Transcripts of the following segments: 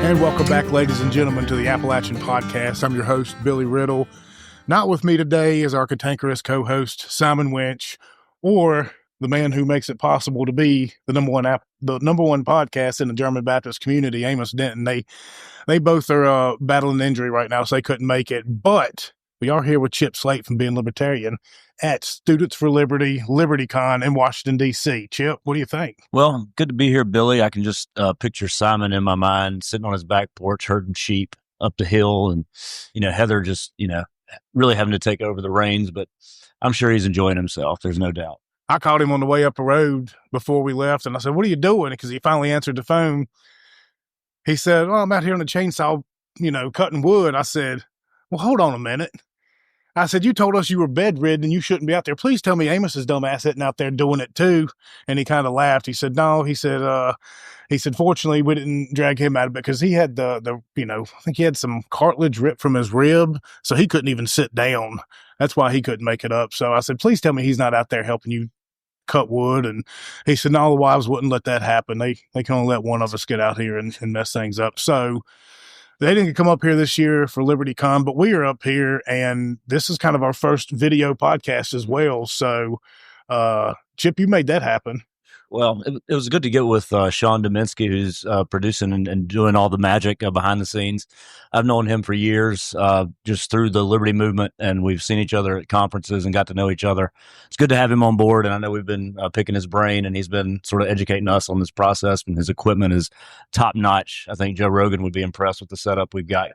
And welcome back, ladies and gentlemen, to the Appalachian Podcast. I'm your host, Billy Riddle. Not with me today is our cantankerous co-host, Simon Winch, or the man who makes it possible to be the number one podcast in the German Baptist community, Amos Denton. They both are battling injury right now, so they couldn't make it. But we are here with Chip Slate from Being Libertarian at Students for Liberty, LibertyCon in Washington, D.C. Chip, what do you think? Well, good to be here, Billy. I can just picture Simon in my mind sitting on his back porch herding sheep up the hill, and, Heather just, really having to take over the reins, but I'm sure he's enjoying himself. There's no doubt. I called him on the way up the road before we left, and I said, "What are you doing?" Because he finally answered the phone. He said, "Oh, I'm out here on the chainsaw, cutting wood." I said, "Well, hold on a minute." I said, "You told us you were bedridden and you shouldn't be out there. Please tell me Amos's dumb ass isn't out there doing it too." And he kind of laughed. He said, "No." He said, "Fortunately, we didn't drag him out of it because he had I think he had some cartilage ripped from his rib, so he couldn't even sit down. That's why he couldn't make it up." So I said, "Please tell me he's not out there helping you cut wood." And he said, "No, the wives wouldn't let that happen. They can only let one of us get out here and mess things up." So they didn't come up here this year for LibertyCon, but we are up here, and this is kind of our first video podcast as well. So, Chip, you made that happen. Well, it was good to get with Sean Dominski, who's producing and doing all the magic behind the scenes. I've known him for years, just through the Liberty movement, and we've seen each other at conferences and got to know each other. It's good to have him on board, and I know we've been picking his brain, and he's been sort of educating us on this process, and his equipment is top notch. I think Joe Rogan would be impressed with the setup we've got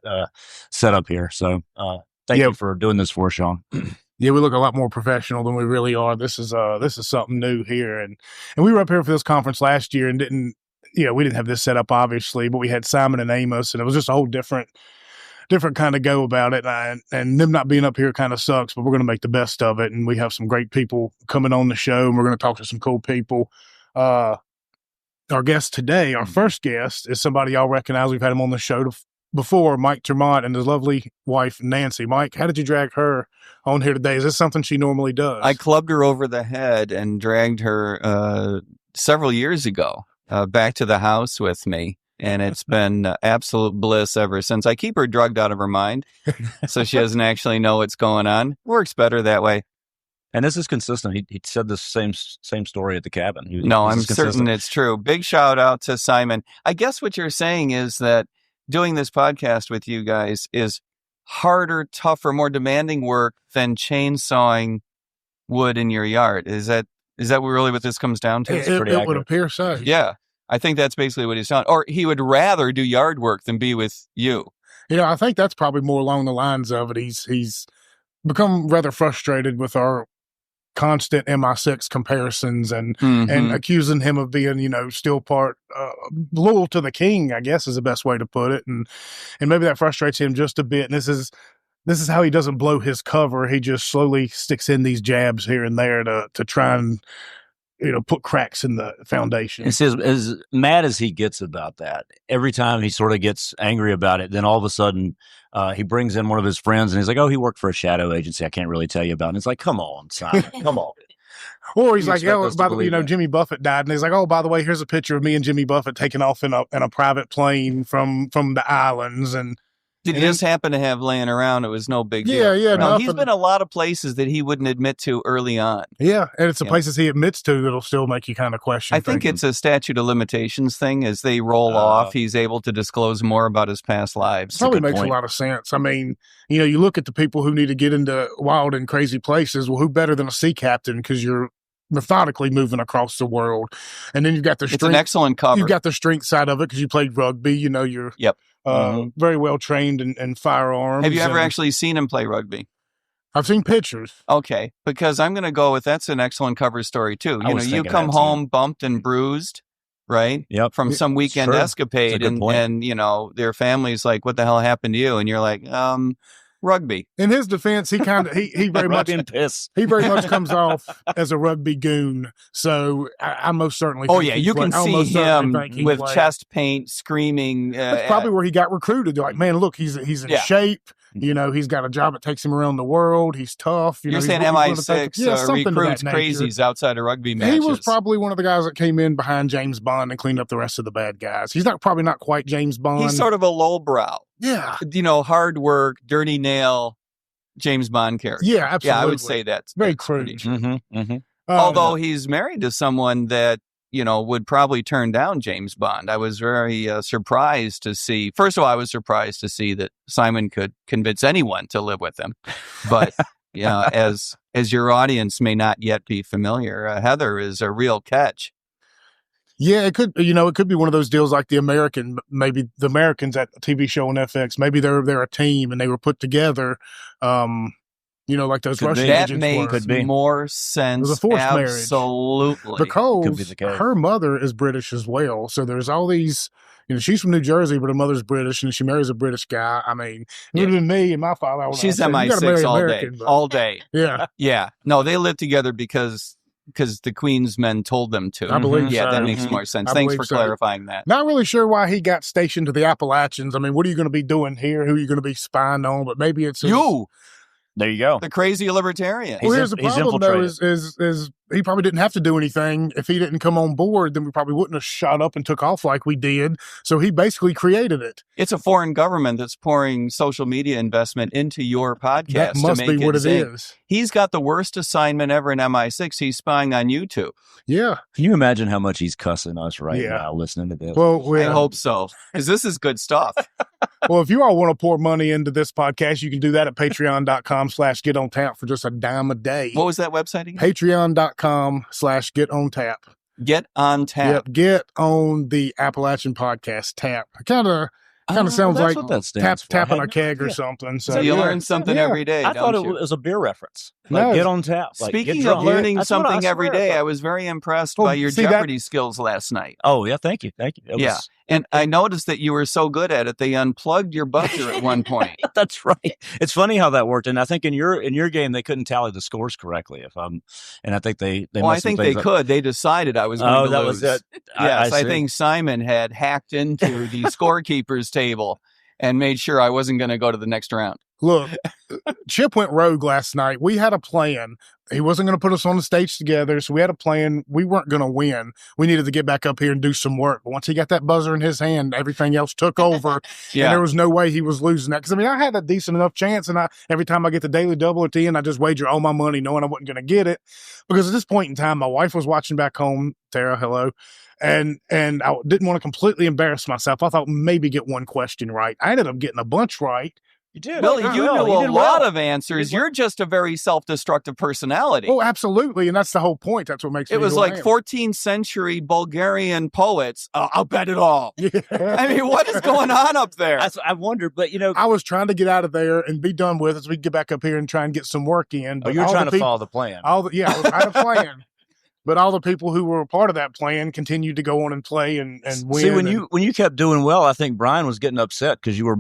set up here. So thank you for doing this for us, Sean. Yeah, we look a lot more professional than we really are. This is something new here, and we were up here for this conference last year and we didn't have this set up obviously, but we had Simon and Amos, and it was just a whole different kind of go about it. And them not being up here kind of sucks, but we're going to make the best of it, and we have some great people coming on the show, and we're going to talk to some cool people. Our guest today, our first guest, is somebody y'all recognize. We've had him on the show before, Mike ter Maat and his lovely wife, Nancy. Mike, how did you drag her on here today? Is this something she normally does? I clubbed her over the head and dragged her several years ago back to the house with me. And it's been absolute bliss ever since. I keep her drugged out of her mind so she doesn't actually know what's going on. Works better that way. And this is consistent. He said the same story at the cabin. I'm certain it's true. Big shout out to Simon. I guess what you're saying is that doing this podcast with you guys is harder, tougher, more demanding work than chainsawing wood in your yard. Is that really what this comes down to? It would appear so. Yeah. I think that's basically what he's done. Or he would rather do yard work than be with you. I think that's probably more along the lines of it. He's become rather frustrated with our constant MI6 comparisons and accusing him of being, still part loyal to the king, I guess is the best way to put it. And maybe that frustrates him just a bit. And this is how he doesn't blow his cover. He just slowly sticks in these jabs here and there to try and, put cracks in the foundation. It's as mad as he gets about that, every time he sort of gets angry about it, then all of a sudden he brings in one of his friends and he's like, "Oh, he worked for a shadow agency I can't really tell you about." And it's like, come on, Simon, come on. Or he's like, Jimmy Buffett died. And he's like, "Oh, by the way, here's a picture of me and Jimmy Buffett taking off in a private plane from the islands." And did he just happen to have laying around? It was no big deal. Yeah. No, he's been a lot of places that he wouldn't admit to early on. Yeah, and it's the places he admits to that'll still make you kind of question. I think it's a statute of limitations thing. As they roll off, he's able to disclose more about his past lives. Probably makes a lot of sense. I mean, you look at the people who need to get into wild and crazy places. Well, who better than a sea captain? Because you're methodically moving across the world, and then you've got the strength. It's an excellent cover. You've got the strength side of it because you played rugby. You're very well trained in firearms. Have you ever actually seen him play rugby? I've seen pictures. Okay, because I'm going to go with that's an excellent cover story too. You come home bumped and bruised, right? Yep. From some weekend escapade, and their family's like, "What the hell happened to you?" And you're like, rugby. In his defense, he very much he very much comes off as a rugby goon. So I most certainly. Oh yeah, you can see him with chest paint, screaming. That's probably where he got recruited. They're like, "Man, look, he's in shape. You know, he's got a job that takes him around the world. He's tough. You're he's saying willing to take- MI6 something to that recruits nature. crazies outside of rugby matches. He was probably one of the guys that came in behind James Bond and cleaned up the rest of the bad guys. He's probably not quite James Bond. He's sort of a lowbrow. Yeah. You know, hard work, dirty nail, James Bond character. Yeah, absolutely. Yeah, I would say that's very pretty crude. true. Although he's married to someone that, you know, would probably turn down James Bond. I was very surprised to see. First of all, I was surprised to see that Simon could convince anyone to live with him. But, yeah, as your audience may not yet be familiar, Heather is a real catch. Yeah, it could be one of those deals like maybe the Americans at a TV show on FX. Maybe they're a team and they were put together. Like those Russian That agents makes were. more sense. It was a forced marriage. Absolutely. Because her mother is British as well. So there's all these, she's from New Jersey, but her mother's British and she marries a British guy. I mean, it would have been me and my father. She's MI6 all day. All day. Yeah. Yeah. No, they live together because the Queen's men told them to. I believe so. Yeah, that makes more sense. Thanks for clarifying that. Not really sure why he got stationed to the Appalachians. I mean, what are you going to be doing here? Who are you going to be spying on? But maybe it's you. There you go. The crazy libertarian. Well, here's the problem, though, is he probably didn't have to do anything. If he didn't come on board, then we probably wouldn't have shot up and took off like we did. So he basically created it. It's a foreign government that's pouring social media investment into your podcast. That must to make be what it is. He's got the worst assignment ever in MI6. He's spying on YouTube. Yeah. Can you imagine how much he's cussing us now listening to this? Well, I hope so, because this is good stuff. Well, if you all want to pour money into this podcast, you can do that at patreon.com/getontap for just $10 a day. What was that website again? Patreon.com/getontap. Get on tap. Yep, get on the Appalachian Podcast tap. Kind of sounds like tapping a keg or something. So you learn something every day. I thought it was a beer reference. Like, get on tap. Speaking of learning something every day, I was very impressed by your Jeopardy skills last night. Oh, yeah. Thank you. And I noticed that you were so good at it, they unplugged your buzzer at one point. That's right. It's funny how that worked. And I think in your game, they couldn't tally the scores correctly. And I think they I think they could. They decided I was going to lose. That was it. Yes, I think Simon had hacked into the scorekeeper's table and made sure I wasn't going to go to the next round. Look, Chip went rogue last night. We had a plan. He wasn't going to put us on the stage together, so we had a plan. We weren't going to win. We needed to get back up here and do some work. But once he got that buzzer in his hand, everything else took over, and there was no way he was losing that. Because, I had a decent enough chance, and every time I get the daily double at the end, I just wager all my money knowing I wasn't going to get it. Because at this point in time, my wife was watching back home. Tara, hello. And I didn't want to completely embarrass myself. I thought maybe get one question right. I ended up getting a bunch right. You did. Billy, you knew a lot of answers. You're just a very self-destructive personality. Oh, absolutely. And that's the whole point. That's what makes me It was like 14th century Bulgarian poets. I'll bet it all. Yeah. I mean, what is going on up there? I wondered, but I was trying to get out of there and be done with it so we could get back up here and try and get some work in. But you're trying to follow the plan. I had a plan. But all the people who were a part of that plan continued to go on and play and win. See, when you kept doing well, I think Brian was getting upset because you were,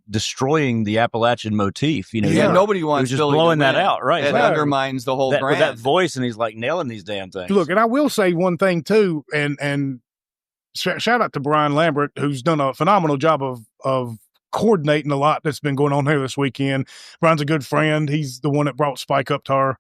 destroying the Appalachian motif. Nobody wants just Billy blowing to win. that out, right? It undermines the whole brand. With that voice, and he's like nailing these damn things. Look, and I will say one thing too, and shout out to Brian Lambert, who's done a phenomenal job of coordinating a lot that's been going on here this weekend. Brian's a good friend. He's the one that brought Spike up to our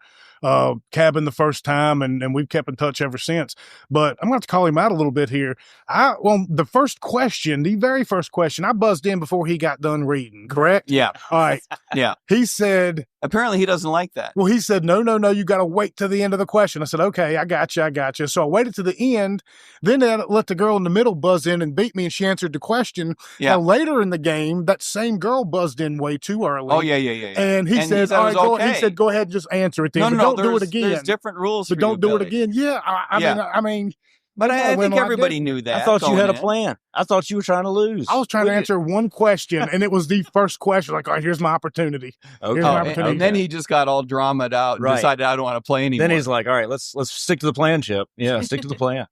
cabin the first time, and we've kept in touch ever since. But I'm going to have to call him out a little bit here. The very first question, I buzzed in before he got done reading, correct? Yeah. All right. Yeah. He said... Apparently he doesn't like that. Well, he said, no, you got to wait to the end of the question. I said, okay, I got you. So I waited to the end, then I let the girl in the middle buzz in and beat me, and she answered the question. Yeah. Now, later in the game, that same girl buzzed in way too early. Oh, yeah. And he said, all right, he said, go ahead and just answer it then. No, don't do it again. There's different rules But don't do it again. Yeah, I mean... But I think everybody knew that. I thought you had a plan. I thought you were trying to lose. I was trying to answer one question, and it was the first question. Like, all right, here's my opportunity. Okay. And then he just got all dramaed out and decided I don't want to play anymore. Then he's like, all right, let's stick to the plan, Chip. Yeah, stick to the plan.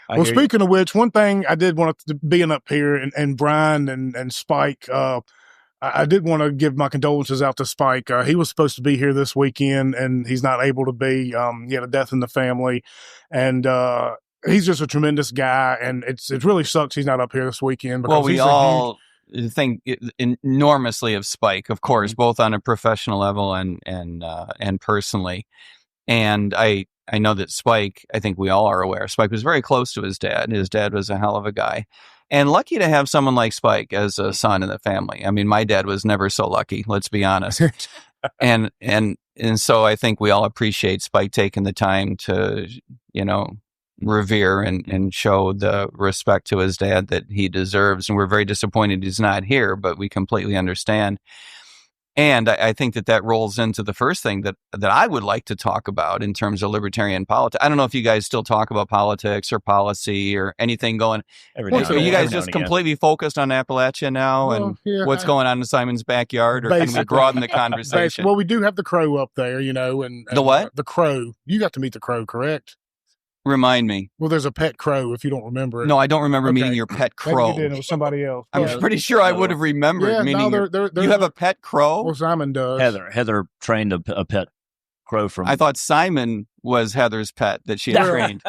Well, speaking of which, one thing I did want to being up here and Brian and Spike, I did want to give my condolences out to Spike. He was supposed to be here this weekend, and he's not able to be. He had a death in the family, and he's just a tremendous guy, and it really sucks he's not up here this weekend. Well, we all think enormously of Spike, of course, both on a professional level and personally. And I know that Spike, I think we all are aware, Spike was very close to his dad. His dad was a hell of a guy. And lucky to have someone like Spike as a son in the family. I mean, my dad was never so lucky, let's be honest. and so I think we all appreciate Spike taking the time to, revere and show the respect to his dad that he deserves. And we're very disappointed he's not here, but we completely understand. And I think that rolls into the first thing that I would like to talk about in terms of libertarian politics. I don't know if you guys still talk about politics or policy or anything going. Are you guys just completely focused on Appalachia now what's going on in Simon's backyard, or can we broaden the conversation? Well, we do have the Crow up there, and the what? The Crow. You got to meet the Crow, correct? Remind me. Well, there's a pet crow, if you don't remember it. No, I don't remember meeting your pet crow. Maybe you did. It was somebody else. I'm pretty sure I would have remembered meeting you have a pet crow? Well, Simon does. Heather trained a pet crow from... I thought Simon was Heather's pet that she had trained.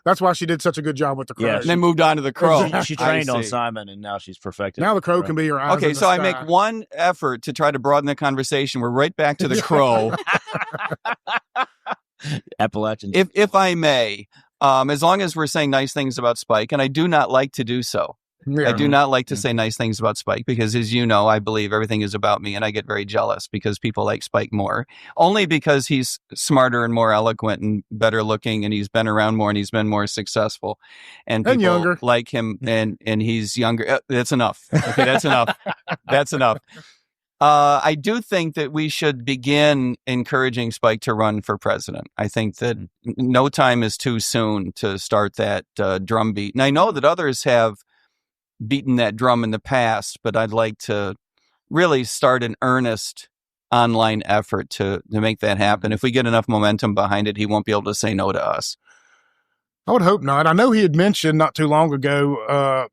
That's why she did such a good job with the crow. Yeah, and then moved on to the crow. She trained on Simon, and now she's perfected. Now the crow can be your eyes. Okay, so I make one effort to try to broaden the conversation. We're right back to the crow. Appalachian. If I may, as long as we're saying nice things about Spike, and I do not like to do so. Yeah. I do not like to say nice things about Spike because, as you know, I believe everything is about me, and I get very jealous because people like Spike more. Only because he's smarter and more eloquent and better looking, and he's been around more and he's been more successful, and people younger. like him, and he's younger. That's enough. Okay, that's enough. That's enough. I do think that we should begin encouraging Spike to run for president. I think that no time is too soon to start that drumbeat. And I know that others have beaten that drum in the past, but I'd like to really start an earnest online effort to make that happen. If we get enough momentum behind it, he won't be able to say no to us. I would hope not. I know he had mentioned not too long ago,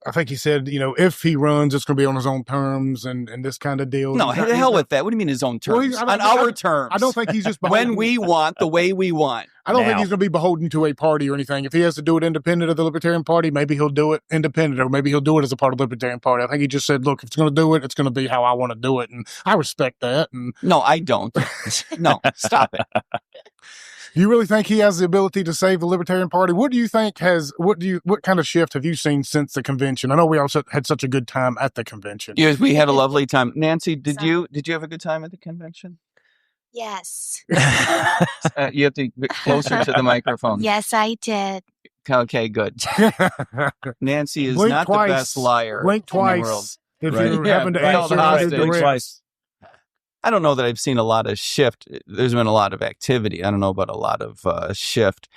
I think he said, if he runs, it's going to be on his own terms and this kind of deal. No, the hell with that. What do you mean his own terms? On our terms. I don't think he's just beholden. When we want, the way we want. I don't think he's going to be beholden to a party or anything. If he has to do it independent of the Libertarian Party, maybe he'll do it independent, or maybe he'll do it as a part of the Libertarian Party. I think he just said, look, if it's going to do it, it's going to be how I want to do it. And I respect that. And no, I don't. No, stop it. You really think he has the ability to save the Libertarian Party? What do you think what kind of shift have you seen since the convention? I know we also had such a good time at the convention. Yes, we had a lovely time. Nancy, did you have a good time at the convention? Yes. You have to get closer to the microphone. Yes, I did. Okay, good. Nancy is blink not twice. The best liar. Blink twice. In the world. If you're having to answer blink twice. I don't know that I've seen a lot of shift. There's been a lot of activity. I don't know about a lot of shift.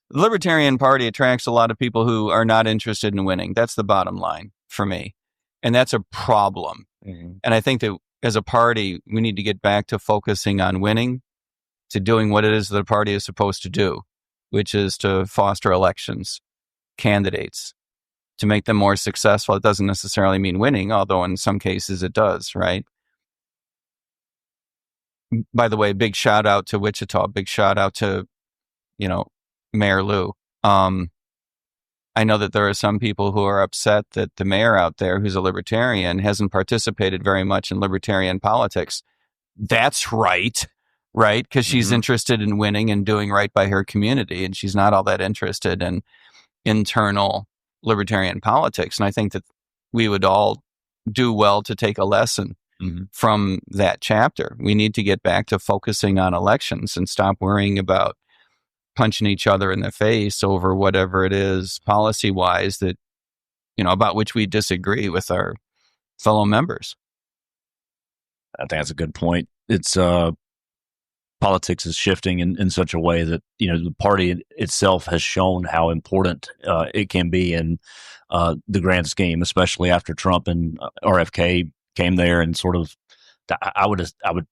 The Libertarian Party attracts a lot of people who are not interested in winning. That's the bottom line for me. And that's a problem. Mm-hmm. And I think that as a party, we need to get back to focusing on winning, to doing what it is that the party is supposed to do, which is to foster elections, candidates, to make them more successful. It doesn't necessarily mean winning, although in some cases it does, right? By the way, big shout out to Wichita. Big shout out to, Mayor Lou. I know that there are some people who are upset that the mayor out there, who's a libertarian, hasn't participated very much in libertarian politics. That's right? Because she's interested in winning and doing right by her community, and she's not all that interested in internal libertarian politics. And I think that we would all do well to take a lesson from that chapter. We need to get back to focusing on elections and stop worrying about punching each other in the face over whatever it is policy-wise that, about which we disagree with our fellow members. I think that's a good point. It's politics is shifting in such a way that, the party itself has shown how important it can be in the grand scheme, especially after Trump and RFK came there, and sort of, I would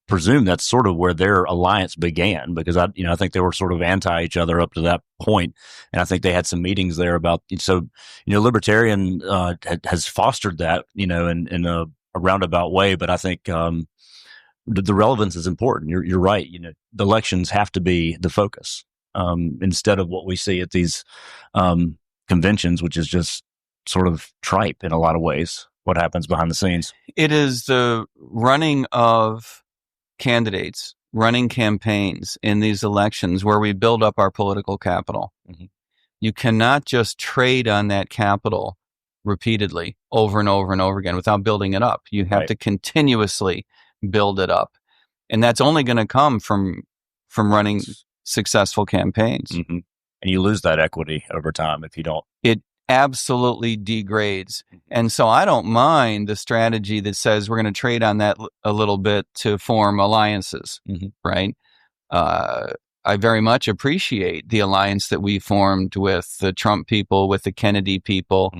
presume that's sort of where their alliance began, because I think they were sort of anti each other up to that point, and I think they had some meetings there about. So, Libertarian has fostered that, in a roundabout way, but I think the relevance is important. You're right. The elections have to be the focus instead of what we see at these conventions, which is just sort of tripe in a lot of ways, what happens behind the scenes. It is the running of candidates, running campaigns in these elections where we build up our political capital. Mhm. You cannot just trade on that capital repeatedly over and over and over again without building it up. You have Right. to continuously build it up. And that's only going to come from running successful campaigns. Mhm. And you lose that equity over time if you don't. It absolutely degrades. And so I don't mind the strategy that says we're going to trade on that a little bit to form alliances, Mhm. right? I very much appreciate the alliance that we formed with the Trump people, with the Kennedy people.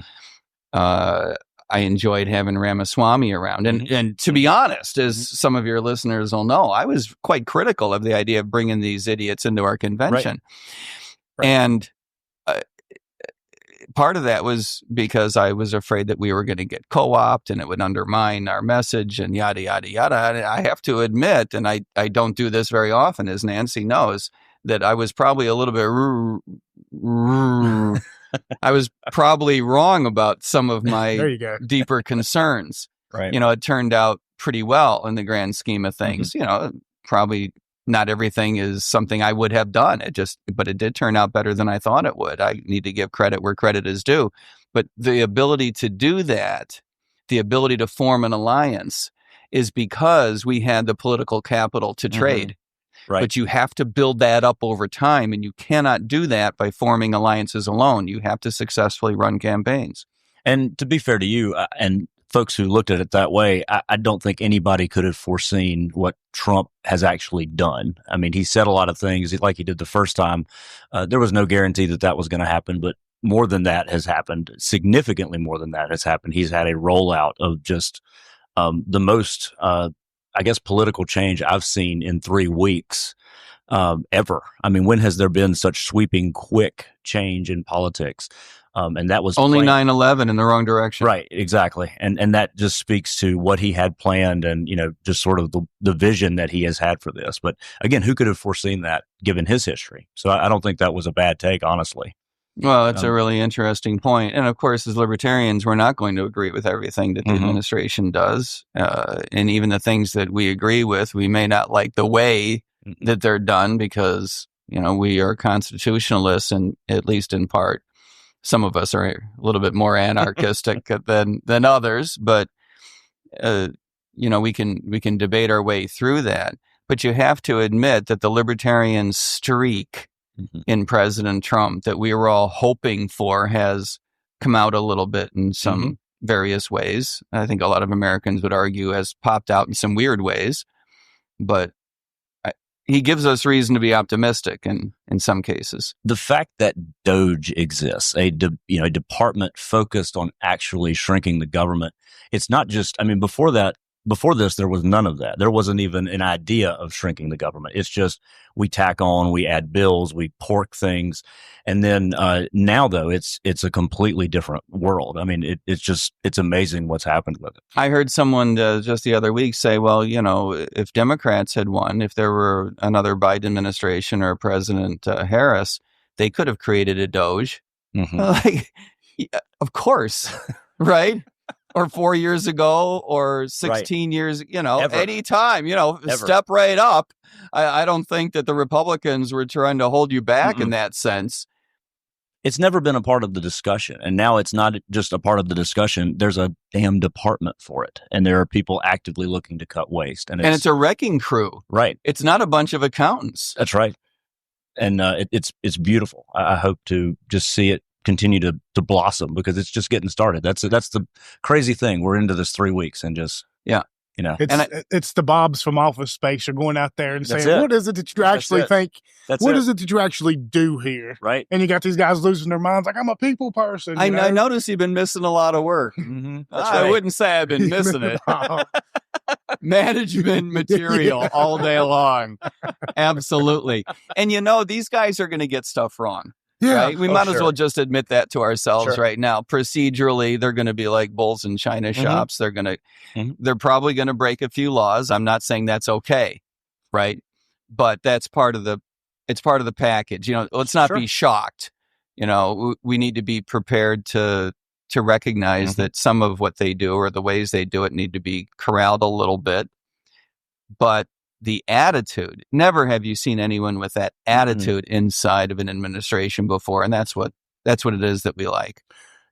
I enjoyed having Ramaswamy around. And to be honest, as some of your listeners will know, I was quite critical of the idea of bringing these idiots into our convention. Right. And part of that was because I was afraid that we were going to get co-opted and it would undermine our message and yada, yada, yada. And I have to admit, and I don't do this very often, as Nancy knows, that I was probably a little bit I was probably wrong about some of There my you go. deeper concerns. Right. You know, it turned out pretty well in the grand scheme of things. You know, probably not everything is something I would have done. But it did turn out better than I thought it would. I need to give credit where credit is due. But the ability to do that, the ability to form an alliance, is because we had the political capital to trade. Right. But you have to build that up over time, and you cannot do that by forming alliances alone. You have to successfully run campaigns. And to be fair to you and folks who looked at it that way, I don't think anybody could have foreseen what Trump has actually done. I mean, he said a lot of things like he did the first time. There was no guarantee that was going to happen, but more than that has happened. Significantly more than that has happened. He's had a rollout of just the most, I guess, political change I've seen in 3 weeks ever. I mean, when has there been such sweeping, quick change in politics? And that was only planned. 9/11 in the wrong direction. Right, exactly. And that just speaks to what he had planned and, you know, just sort of the vision that he has had for this. But again, who could have foreseen that given his history? So I don't think that was a bad take, honestly. Well, that's a really interesting point. And of course, as libertarians, we're not going to agree with everything that the administration does. And even the things that we agree with, we may not like the way that they're done because, you know, we are constitutionalists, and at least in part. Some of us are a little bit more anarchistic than others, but you know, we can debate our way through that. But you have to admit that the libertarian streak in President Trump that we were all hoping for has come out a little bit in some various ways. I think a lot of Americans would argue has popped out in some weird ways, but he gives us reason to be optimistic in some cases. The fact that DOGE exists, a department focused on actually shrinking the government, it's not just, I mean, before this, there was none of that. There wasn't even an idea of shrinking the government. It's just we tack on, we add bills, we pork things. And then now, though, it's a completely different world. I mean, it's amazing what's happened with it. I heard someone just the other week say, well, you know, if Democrats had won, if there were another Biden administration or President Harris, they could have created a DOGE. Like, yeah, of course, right? Or 4 years ago, or 16 years, you know, anytime, you know, step right up. I don't think that the Republicans were trying to hold you back in that sense. It's never been a part of the discussion. And now it's not just a part of the discussion. There's a damn department for it. And there are people actively looking to cut waste. And it's a wrecking crew. Right. It's not a bunch of accountants. That's right. And it's beautiful. I hope to just see it continue to blossom because it's just getting started. That's the crazy thing. We're into this 3 weeks and just, you know, it's the Bobs from Office Space are going out there and saying, what is it that you actually think? What is it that you actually do here? Right. And you got these guys losing their minds like, I'm a people person. I notice you've been missing a lot of work. I wouldn't say I've been missing it. Management material all day long. Absolutely. And you know, these guys are going to get stuff wrong. Yeah. Right? We might as well just admit that to ourselves right now. Procedurally, they're going to be like bulls in china shops. They're probably going to break a few laws. I'm not saying that's okay, right? But that's part of the package. You know, let's not be shocked. You know, we need to be prepared to to recognize that some of what they do or the ways they do it need to be corralled a little bit. But the attitude, never have you seen anyone with that attitude inside of an administration before. And that's what it is that we like.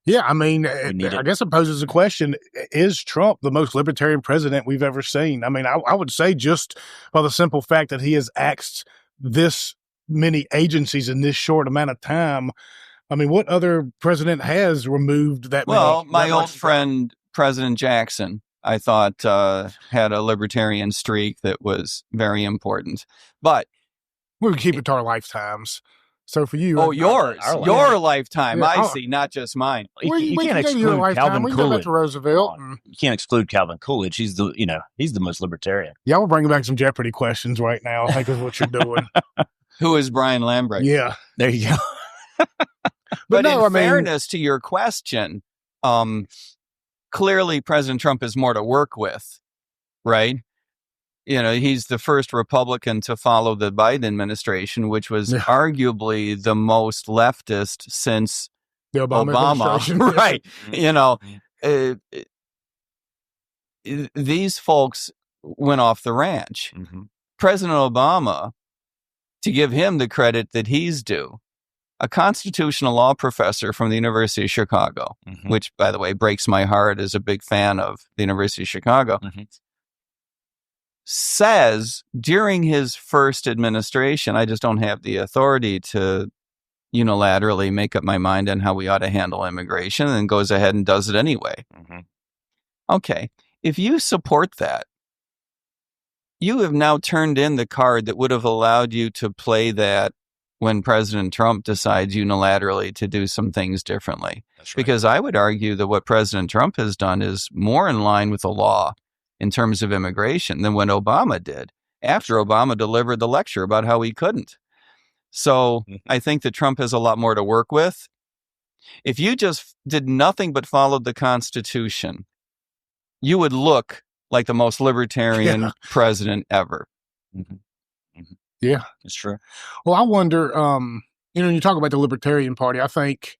Yeah, I mean, I guess it poses a question. Is Trump the most libertarian president we've ever seen? I mean, I would say just by the simple fact that he has axed this many agencies in this short amount of time. I mean, what other president has removed that many? Well, my old friend, President Jackson, I thought had a libertarian streak that was very important. But we would keep it to our lifetimes. So for you, your lifetime. Yeah, I see, not just mine. You can't exclude Calvin Coolidge. Roosevelt. You can't exclude Calvin Coolidge. He's the most libertarian. Yeah, we're bringing back some Jeopardy questions right now. I think is what you're doing. Who is Brian Lambrecht? Yeah, there you go. But in fairness to your question, clearly President Trump has more to work with, right? He's the first Republican to follow the Biden administration, which was arguably the most leftist since the Obama. Right. These folks went off the ranch. President Obama, to give him the credit that he's due, a constitutional law professor from the University of Chicago, which, by the way, breaks my heart as a big fan of the University of Chicago, says during his first administration, I just don't have the authority to unilaterally make up my mind on how we ought to handle immigration, and goes ahead and does it anyway. Okay, if you support that, you have now turned in the card that would have allowed you to play that when President Trump decides unilaterally to do some things differently. That's right. Because I would argue that what President Trump has done is more in line with the law in terms of immigration than what Obama did after Obama delivered the lecture about how he couldn't. So I think that Trump has a lot more to work with. If you just did nothing but followed the Constitution, you would look like the most libertarian president ever. Yeah, it's true. Well, I wonder, when you talk about the Libertarian Party, I think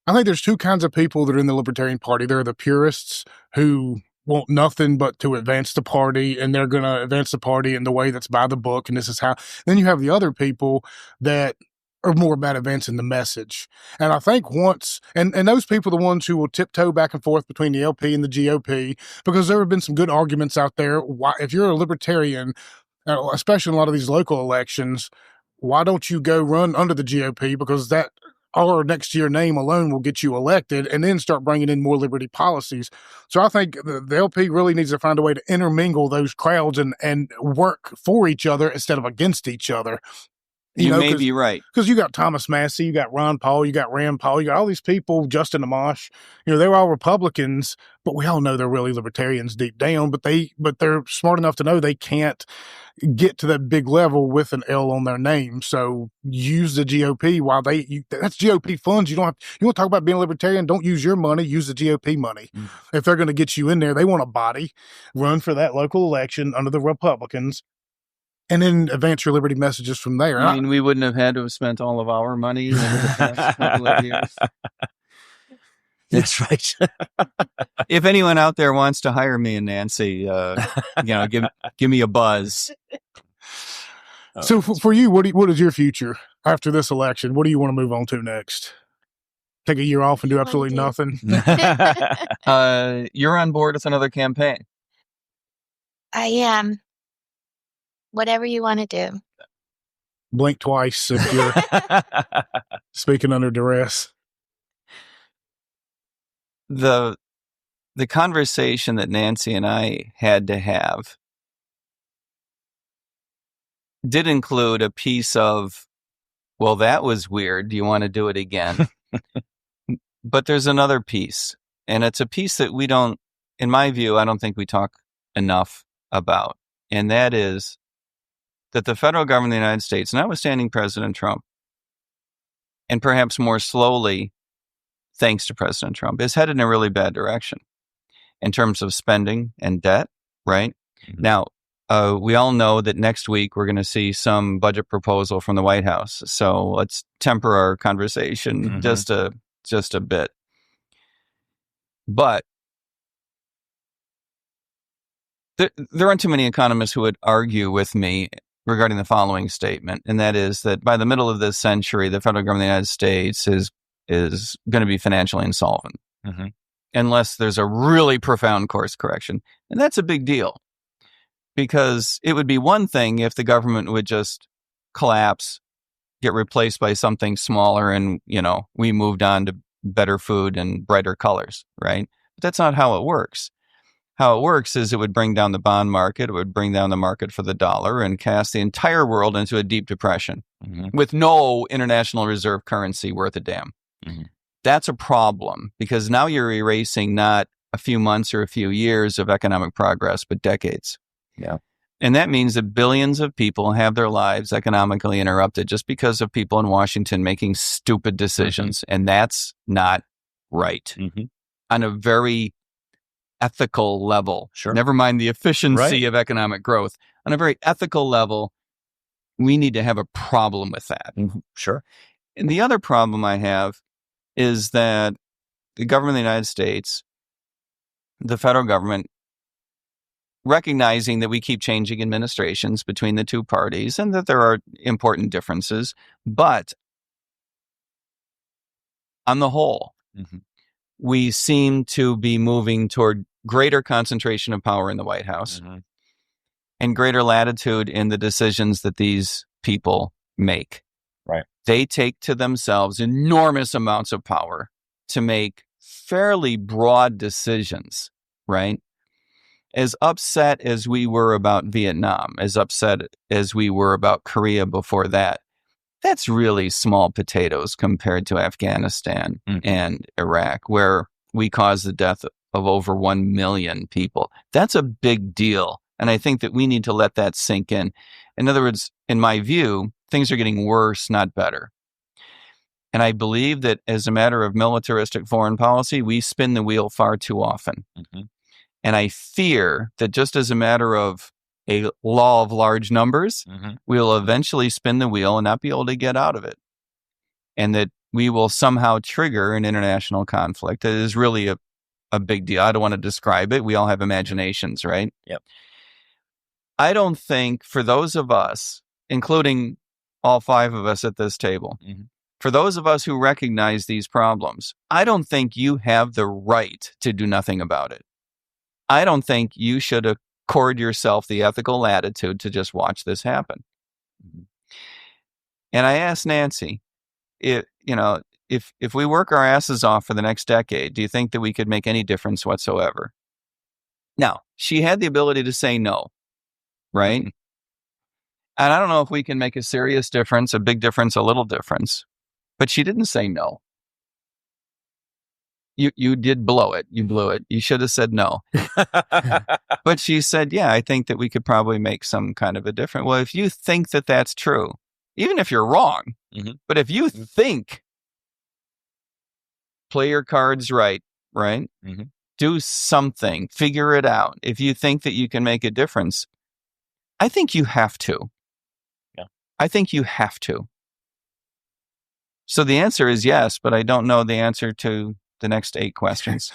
there's two kinds of people that are in the Libertarian Party. There are the purists who want nothing but to advance the party, and they're going to advance the party in the way that's by the book, and this is how. Then you have the other people that are more about advancing the message. And I think and those people are the ones who will tiptoe back and forth between the LP and the GOP, because there have been some good arguments out there. Why, if you're a libertarian, especially in a lot of these local elections, why don't you go run under the GOP? Because that or next to your name alone will get you elected, and then start bringing in more liberty policies. So I think the LP really needs to find a way to intermingle those crowds and work for each other instead of against each other. You may be right. Because you got Thomas Massey, you got Ron Paul, you got Rand Paul, you got all these people, Justin Amash. They were all Republicans, but we all know they're really libertarians deep down. But they're smart enough to know they can't get to that big level with an L on their name. So use the GOP while that's GOP funds. You want to talk about being a libertarian? Don't use your money. Use the GOP money. If they're going to get you in there, they want a body. Run for that local election under the Republicans, and then advance your liberty messages from there. I mean, we wouldn't have had to have spent all of our money in the past couple of years. That's right. If anyone out there wants to hire me and Nancy, give me a buzz. So for you, what is your future after this election? What do you want to move on to next? Take a year off and do absolutely nothing? You're on board with another campaign. I am. Whatever you want to do. Blink twice if you're speaking under duress. The conversation that Nancy and I had to have did include a piece of, well, that was weird. Do you want to do it again? But there's another piece, and it's a piece that we don't, in my view, I don't think we talk enough about. And that is that the federal government of the United States, notwithstanding President Trump, and perhaps more slowly, thanks to President Trump, is headed in a really bad direction in terms of spending and debt, right? Now, we all know that next week we're going to see some budget proposal from the White House. So let's temper our conversation just a bit. But there aren't too many economists who would argue with me regarding the following statement, and that is that by the middle of this century, the federal government of the United States is going to be financially insolvent unless there's a really profound course correction. And that's a big deal, because it would be one thing if the government would just collapse, get replaced by something smaller, and, we moved on to better food and brighter colors, right? But that's not how it works. How it works is it would bring down the bond market, it would bring down the market for the dollar, and cast the entire world into a deep depression with no international reserve currency worth a damn. That's a problem, because now you're erasing not a few months or a few years of economic progress, but decades. Yeah. And that means that billions of people have their lives economically interrupted just because of people in Washington making stupid decisions. And that's not right. On a very ethical level. Sure. Never mind the efficiency of economic growth. On a very ethical level, we need to have a problem with that. Sure. And the other problem I have is that the government of the United States, the federal government, recognizing that we keep changing administrations between the two parties and that there are important differences, but on the whole, we seem to be moving toward greater concentration of power in the White House and greater latitude in the decisions that these people make. Right. They take to themselves enormous amounts of power to make fairly broad decisions, right? As upset as we were about Vietnam, as upset as we were about Korea before that, that's really small potatoes compared to Afghanistan and Iraq, where we caused the death of over 1 million people. That's a big deal. And I think that we need to let that sink in. In other words, in my view, things are getting worse, not better. And I believe that as a matter of militaristic foreign policy, we spin the wheel far too often. And I fear that just as a matter of a law of large numbers, we'll eventually spin the wheel and not be able to get out of it. And that we will somehow trigger an international conflict that is really a big deal. I don't want to describe it. We all have imaginations, right? Yep. I don't think for those of us, including all 5 of us at this table, for those of us who recognize these problems, I don't think you have the right to do nothing about it. I don't think you should accord yourself the ethical latitude to just watch this happen. And I asked Nancy, if we work our asses off for the next decade, do you think that we could make any difference whatsoever? Now, she had the ability to say no, right? And I don't know if we can make a serious difference, a big difference, a little difference, but she didn't say no. You did blow it. You blew it. You should have said no. But she said, yeah, I think that we could probably make some kind of a difference. Well, if you think that that's true, even if you're wrong, but if you think, play your cards right? Do something, figure it out. If you think that you can make a difference, I think you have to. Yeah. I think you have to. So the answer is yes, but I don't know the answer to the next 8 questions.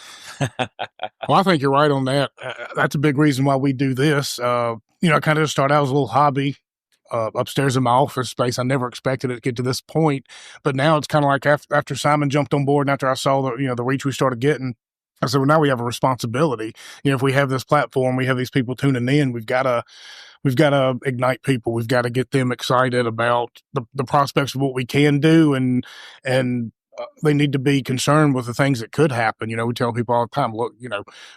Well, I think you're right on that. That's a big reason why we do this. I kind of just started out as a little hobby upstairs in my office space. I never expected it to get to this point, but now it's kind of like after Simon jumped on board and after I saw the reach we started getting, I said, well, now we have a responsibility. If we have this platform, we have these people tuning in, we've got to ignite people. We've got to get them excited about the prospects of what we can do, and they need to be concerned with the things that could happen. We tell people all the time, look,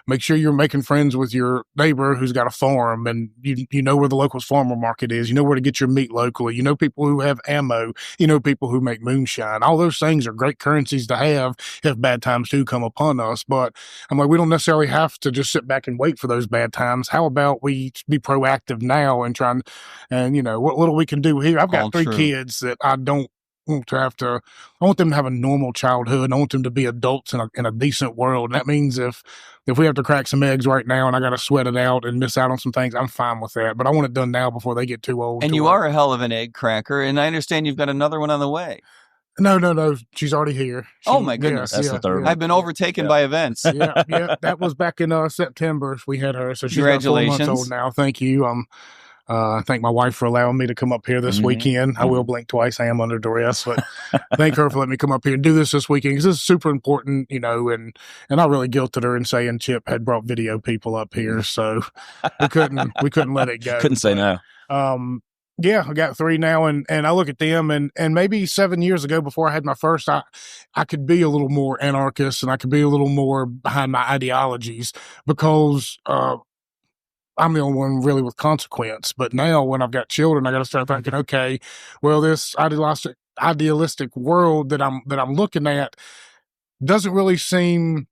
make sure you're making friends with your neighbor who's got a farm, and you know where the local farmer market is. You know where to get your meat locally. You know people who have ammo. You know people who make moonshine. All those things are great currencies to have if bad times do come upon us. But I'm like, we don't necessarily have to just sit back and wait for those bad times. How about we be proactive now and try and what little we can do here. I've got 3 kids that I don't I want them to have a normal childhood. I want them to be adults in a decent world. And that means if we have to crack some eggs right now and I got to sweat it out and miss out on some things, I'm fine with that. But I want it done now before they get too old. And you are a hell of an egg cracker. And I understand you've got another one on the way. No. She's already here. Oh, my goodness. That's the third one. I've been overtaken by events. Yeah. That was back in September. We had her. So she's about 4 months old now. Thank you. I thank my wife for allowing me to come up here this weekend. I will blink twice. I am under duress, but thank her for letting me come up here and do this weekend because this is super important, and I really guilted her in saying Chip had brought video people up here, so we couldn't let it go. Couldn't say no. Yeah, I got 3 now, and I look at them, and maybe 7 years ago before I had my first, I could be a little more anarchist, and I could be a little more behind my ideologies because I'm the only one really with consequence. But now when I've got children, I got to start thinking, okay, well, this idealistic world that I'm looking at doesn't really seem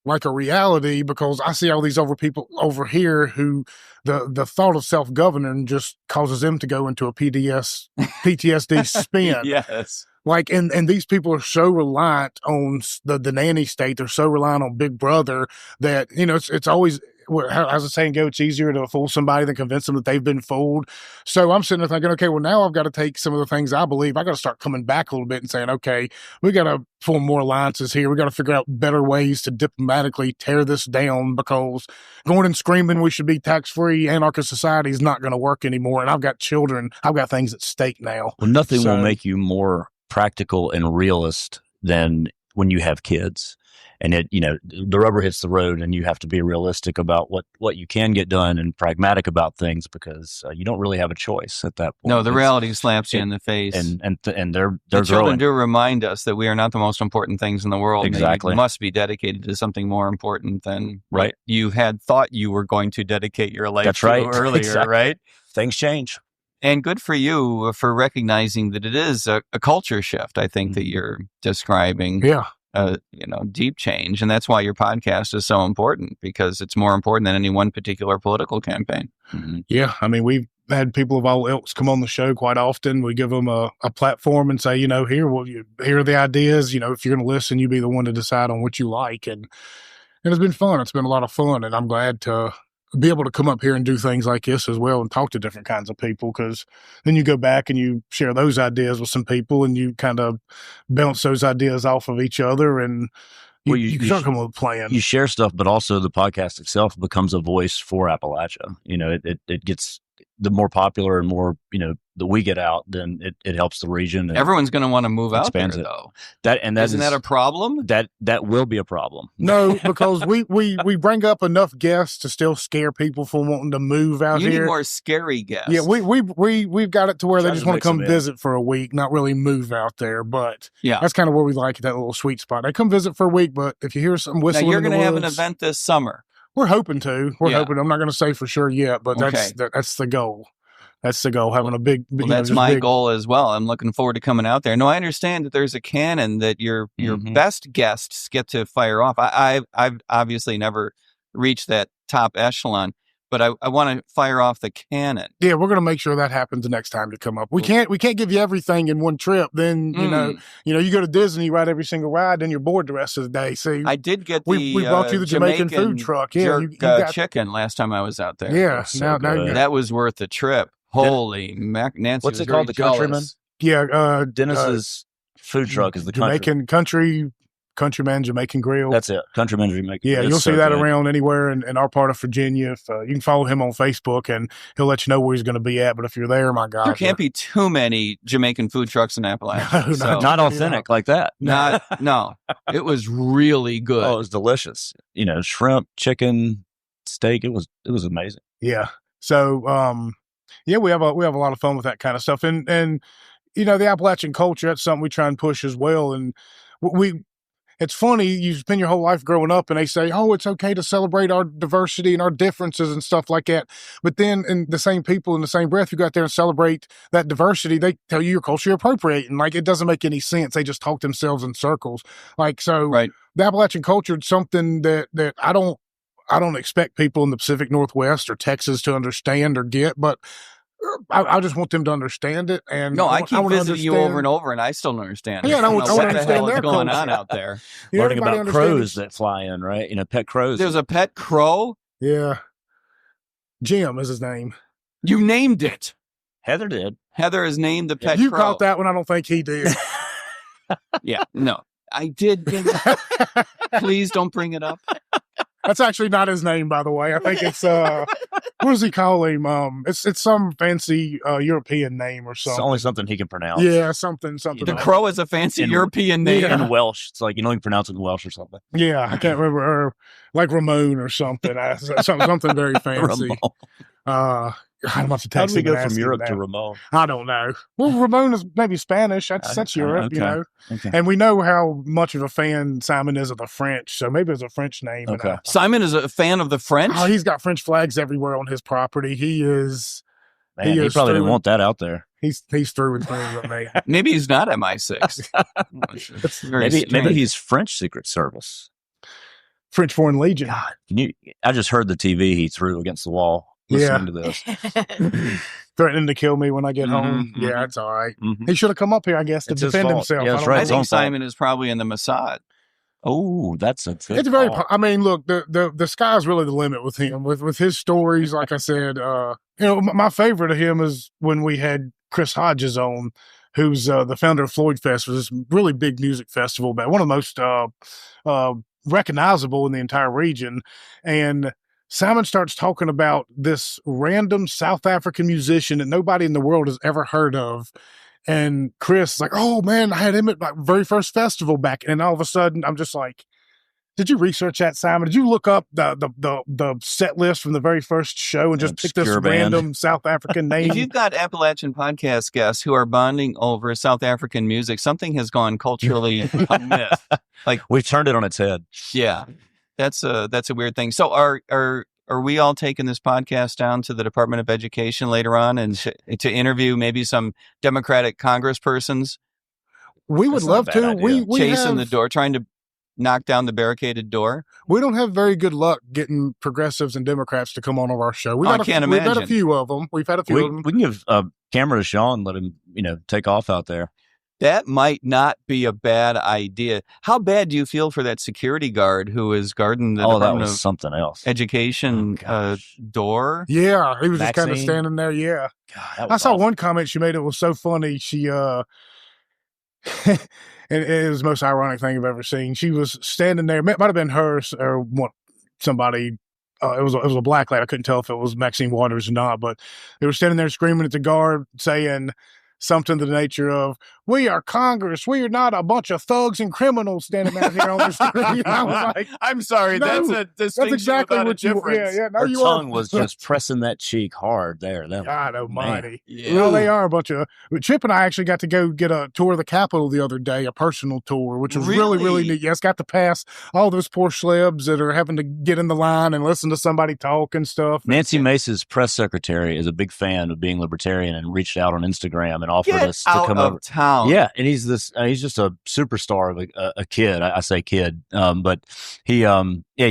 like a reality because I see all these people over here who the thought of self-governing just causes them to go into a PTSD spin. Yes. Like, and these people are so reliant on the nanny state. They're so reliant on Big Brother that, it's always, how's the saying go? It's easier to fool somebody than convince them that they've been fooled. So I'm sitting there thinking, okay, well, now I've got to take some of the things I believe. I got to start coming back a little bit and saying, okay, we got to form more alliances here. We got to figure out better ways to diplomatically tear this down because going and screaming we should be tax-free anarchist society is not going to work anymore. And I've got children. I've got things at stake now. Well, nothing will make you more practical and realist than when you have kids. And the rubber hits the road, and you have to be realistic about what you can get done and pragmatic about things because you don't really have a choice at that point. No, the reality slaps you in the face, and they're the children growing. do remind us that we are not the most important things in the world. Exactly, you must be dedicated to something more important than what you had thought you were going to dedicate your life to earlier. Exactly. Right? Things change. And good for you for recognizing that it is a culture shift. I think that you're describing. Yeah. Deep change. And that's why your podcast is so important because it's more important than any one particular political campaign. Mm-hmm. Yeah. I mean, we've had people of all ilks come on the show quite often. We give them a platform and say, here are the ideas. If you're going to listen, you be the one to decide on what you like. And it's been fun. It's been a lot of fun. And I'm glad to be able to come up here and do things like this as well and talk to different kinds of people because then you go back and you share those ideas with some people and you kind of bounce those ideas off of each other and you start coming up with a plan. You share stuff, but also the podcast itself becomes a voice for Appalachia. It gets the more popular and more, that we get out, then it helps the region. And everyone's going to want to move out there, though. Isn't that a problem? That will be a problem. No, because we bring up enough guests to still scare people from wanting to move out here. You need more scary guests. Yeah, we've got it to where they just want to come visit for a week, not really move out there. But that's kind of where we like that little sweet spot. They come visit for a week, but if you hear some whistling, now you're going to have an event this summer. We're hoping to. We're hoping. I'm not going to say for sure yet, but that's the goal. That's the goal, having a big... Well, that's my goal as well. I'm looking forward to coming out there. No, I understand that there's a canon that your best guests get to fire off. I've obviously never reached that top echelon, but I want to fire off the cannon. Yeah, we're going to make sure that happens the next time you come up. We can't give you everything in one trip. Then, you go to Disney, you ride every single ride, then you're bored the rest of the day. See, I did get we brought you the Jamaican food truck. Yeah, you got chicken last time I was out there. Yeah, now that was worth the trip. Holy mac! Nancy, what's it called? The Countryman. Yeah, Dennis's food truck is the Jamaican Countryman Jamaican Grill. That's it. Countryman Jamaican. Yeah, you'll see that around anywhere in our part of Virginia. If, you can follow him on Facebook, and he'll let you know where he's going to be at. But if you're there, my God, there can't be too many Jamaican food trucks in Appalachia. No, not authentic like that. No. It was really good. Oh, it was delicious. Shrimp, chicken, steak. It was amazing. Yeah. So, we have a lot of fun with that kind of stuff, and the Appalachian culture, that's something we try and push as well. And it's funny, you spend your whole life growing up and they say, oh, it's okay to celebrate our diversity and our differences and stuff like that. But then in the same people in the same breath, you go out there and celebrate that diversity, they tell you your culture appropriating. Like, it doesn't make any sense. They just talk themselves in circles. Like, so the Appalachian culture is something that I don't expect people in the Pacific Northwest or Texas to understand or get, but I just want them to understand it. And I keep visiting you over and over, and I still don't understand. Yeah, I want to understand what's their going culture on out there. Learning about crows that fly in, right? Pet crows. There's a pet crow. Yeah, Jim is his name. You named it. Heather did. Heather is named the pet You crow. caught that one. I don't think he did. Yeah, no, I did. Please don't bring it up. That's actually not his name, by the way. I think it's what does he call him? It's some fancy European name or It's something. only something he can pronounce. Yeah, something. The know. crow is a fancy In- European name. Yeah. In Welsh. It's like, you know, you can pronounce it in Welsh or something. Yeah, I can't remember. Or like Ramon or something. Something very fancy. Ramon. I'm about to How text do we him go and ask from him Europe now. to Ramon? I don't know. Well, Ramon is maybe Spanish. That's Europe, okay. you know. Okay. And we know how much of a fan Simon is of the French, so maybe it's a French name. and Okay. Simon is a fan of the French. Oh, he's got French flags everywhere on his property. He is. Man, he is probably didn't through- want that out there. He's through and through with me. Maybe he's not MI6. It's very Maybe strange. he's French Secret Service. French Foreign Legion. God, I just heard the TV he threw against the wall listening to this. Threatening to kill me when I get home. Mhm, Yeah, mhm. it's all right. Mhm. He should have come up here, I guess, to It's his defend fault. himself. Yeah, that's don't right. I His know. own think fault. Simon is probably in the Mossad. Oh, that's a good It's very. call. I mean, look, the sky's really the limit with him. With his stories, like I said, my favorite of him is when we had Chris Hodges on, who's the founder of Floyd Fest, was this really big music festival, but one of the most recognizable in the entire region. And Simon starts talking about this random South African musician that nobody in the world has ever heard of. And Chris is like, oh man, I had him at my very first festival back. And all of a sudden, I'm just like, did you research that, Simon? Did you look up the set list from the very first show and just pick this Obscure band. random South African name? If you've got Appalachian podcast guests who are bonding over South African music, something has gone culturally amiss. We've turned it on its head. Yeah, that's a weird thing. So are we all taking this podcast down to the Department of Education later on and to interview maybe some Democratic congresspersons We would That's not a love bad to. idea. We chasing have, the door, trying to knock down the barricaded door? We don't have very good luck getting progressives and Democrats to come on our show. I can't We've had a imagine. few of them. We've had a few of them. We can give a camera to Sean, let him, take off out there. That might not be a bad idea. How bad do you feel for that security guard who is guarding the That Department was of something else. Education door? Yeah, he was just kind of Maxine? standing there. Yeah. God, that I was saw awful. one comment she made. It was so funny. She, and it was the most ironic thing I've ever seen. She was standing there. It might have been her or somebody. It was a black lady. I couldn't tell if it was Maxine Waters or not, but they were standing there screaming at the guard, saying something to the nature of, "We are Congress. We are not a bunch of thugs and criminals standing out here on the street." I was like, I'm sorry, No, that's a distinction exactly without what a you. difference. Yeah. No, Her you tongue are. was just pressing that cheek hard there. God Almighty. Yeah. No, they are a bunch of. Chip and I actually got to go get a tour of the Capitol the other day, a personal tour, which was really, really Really? neat. Yes, got to pass all those poor schlebs that are having to get in the line and listen to somebody talk and stuff. Nancy Mace's press secretary is a big fan of being libertarian and reached out on Instagram and offered Get us to out come of over. town. Yeah, and he's just a superstar of a kid. I say kid, but he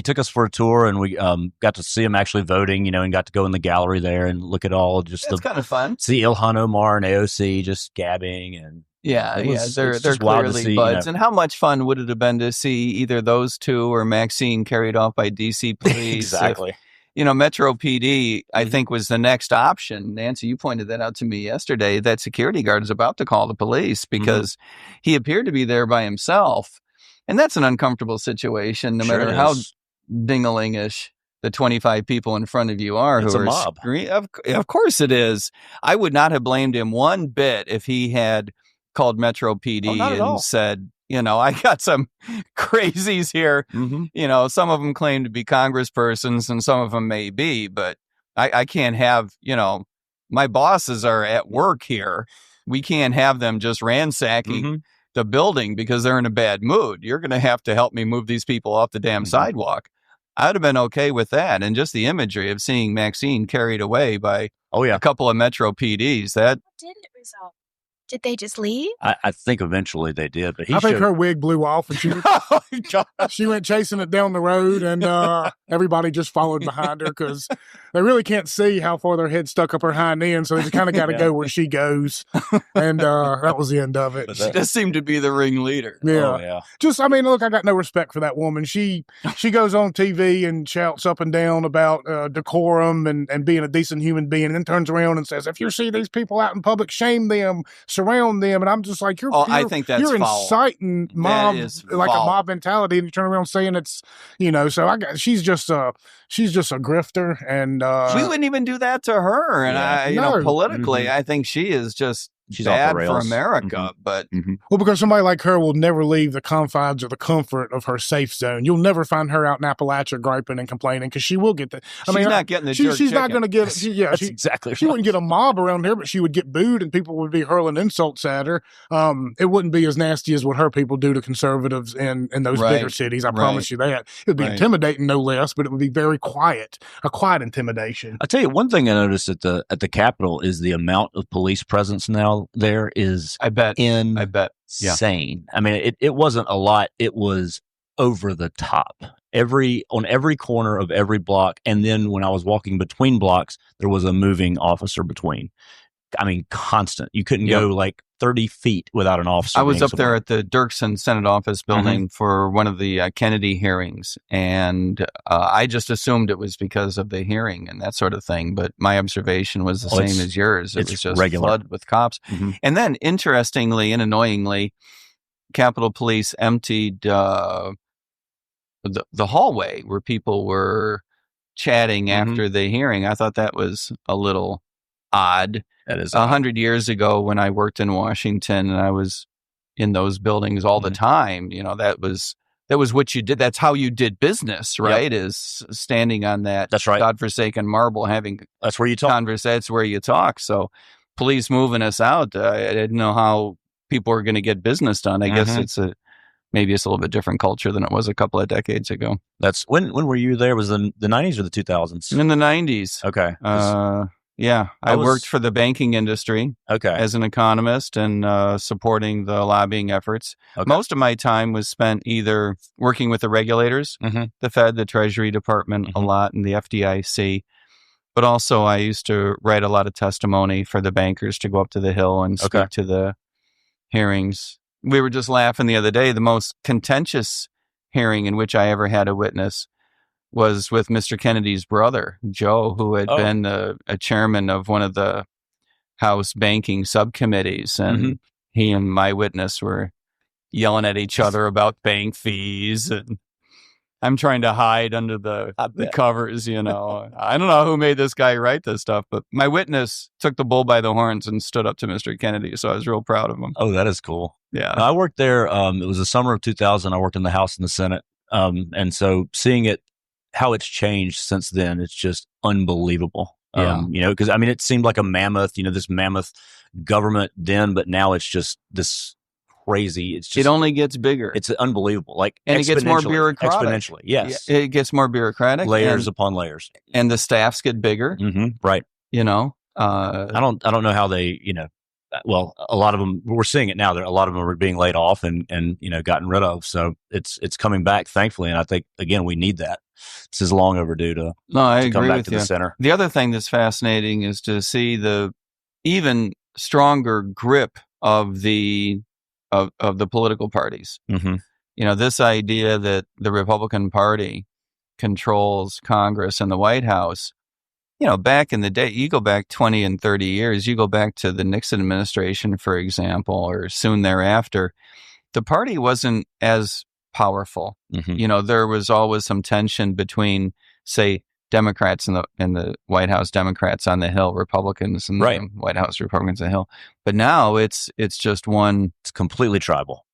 took us for a tour and we got to see him actually voting, and got to go in the gallery there and look at all just That's kind of fun. see Ilhan Omar and AOC just gabbing and Yeah, It was- they're it's just wild to clearly see, buds. And how much fun would it have been to see either those two or Maxine carried off by DC police? exactly. Metro PD, I Mhm. think, was the next option. Nancy, you pointed that out to me yesterday. That security guard is about to call the police because he appeared to be there by himself. And that's an uncomfortable situation, no Sure matter it how is. ding-a-ling-ish the 25 people in front of you are It's who a are mob. Of course it is. I would not have blamed him one bit if he had called Metro PD Oh, not at and all. said, I got some crazies here. Mm-hmm. Some of them claim to be congresspersons and some of them may be, but I can't have, my bosses are at work here. We can't have them just ransacking Mm-hmm. the building because they're in a bad mood. You're going to have to help me move these people off the damn Mhm. sidewalk. I'd have been okay with that. And just the imagery of seeing Maxine carried away by Oh yeah, a couple of Metro PDs, that Did it resolve? Did they just leave? I think eventually they did, but I think her wig blew off and oh my God. she went chasing it down the road, and everybody just followed behind her because they really can't see how far their head's stuck up her hind end, so they just kind of got to go where she goes. And that was the end of it. She does seem to be the ringleader. Yeah. Oh, yeah. Just, I mean, look, I got no respect for that woman. She goes on TV and shouts up and down about decorum and being a decent human being, and then turns around and says, if you see these people out in public, shame them, surround them. And I'm just like, I think that's you're foul. inciting mob, like foul. a mob mentality, and you turn around saying it's, so she's just a grifter, and we wouldn't even do that to her. And politically, Mm-hmm. I think she is just She's off bad the for rails. America. Mm-hmm. But well, because somebody like her will never leave the confines or the comfort of her safe zone. You'll never find her out in Appalachia griping and complaining, because she will get the. she's not getting the jerk She's not chicken. going to get. That's exactly She right. wouldn't get a mob around here, but she would get booed, and people would be hurling insults at her. It wouldn't be as nasty as what her people do to conservatives in those bigger cities. I promise you that. It would be intimidating, no less, but it would be very quiet, a quiet intimidation. I'll tell you one thing I noticed at the Capitol is the amount of police presence now there is I bet. insane. I mean, it wasn't a lot. It was over the top. On every corner of every block, and then when I was walking between blocks, there was a moving officer between. I mean, constant. You couldn't go like 30 feet without an officer. I was up somewhere. there at the Dirksen Senate office building for one of the Kennedy hearings, and I just assumed it was because of the hearing and that sort of thing. But my observation was the same as yours. It was just regular. flooded with cops. Mm-hmm. And then, interestingly and annoyingly, Capitol Police emptied the hallway where people were chatting after the hearing. I thought that was a little odd. That is 100 years ago when I worked in Washington and I was in those buildings all the time. That was what you did. That's how you did business, right? Yep. Is standing on that godforsaken marble, having that's where you talk. That's where you talk. So police moving us out. I didn't know how people were going to get business done. I guess maybe it's a little bit different culture than it was a couple of decades ago. That's when were you there? Was the 90s or the 2000s? In the 90s. Okay. Yeah, I worked for the banking industry as an economist and supporting the lobbying efforts. Okay. Most of my time was spent either working with the regulators, the Fed, the Treasury Department a lot, and the FDIC. But also I used to write a lot of testimony for the bankers to go up to the Hill and speak to the hearings. We were just laughing the other day. The most contentious hearing in which I ever had a witness was with Mr. Kennedy's brother, Joe, who had been a chairman of one of the House banking subcommittees. And he and my witness were yelling at each other about bank fees. And I'm trying to hide under the covers, I don't know who made this guy write this stuff, but my witness took the bull by the horns and stood up to Mr. Kennedy. So I was real proud of him. Oh, that is cool. Yeah. I worked there. It was the summer of 2000. I worked in the House and the Senate. And so seeing how it's changed since then, it's just unbelievable. Because it seemed like a mammoth, this mammoth government then, but now it's just this crazy. It's just, it only gets bigger. It's unbelievable. And it gets more bureaucratic. Exponentially, yes. It gets more bureaucratic. Layers upon layers. And the staffs get bigger. Right. I don't know how they, well, a lot of them, we're seeing it now. A lot of them are being laid off and gotten rid of. So it's coming back, thankfully. And I think, again, we need that. This is long overdue to come back to the center. The other thing that's fascinating is to see the even stronger grip of the political parties. This idea that the Republican Party controls Congress and the White House. Back in the day, you go back 20 and 30 years, you go back to the Nixon administration, for example, or soon thereafter, the party wasn't as powerful. There was always some tension between, say, Democrats and the White House Democrats on the Hill, Republicans and the White House Republicans on the Hill. But now it's just one. It's completely tribal.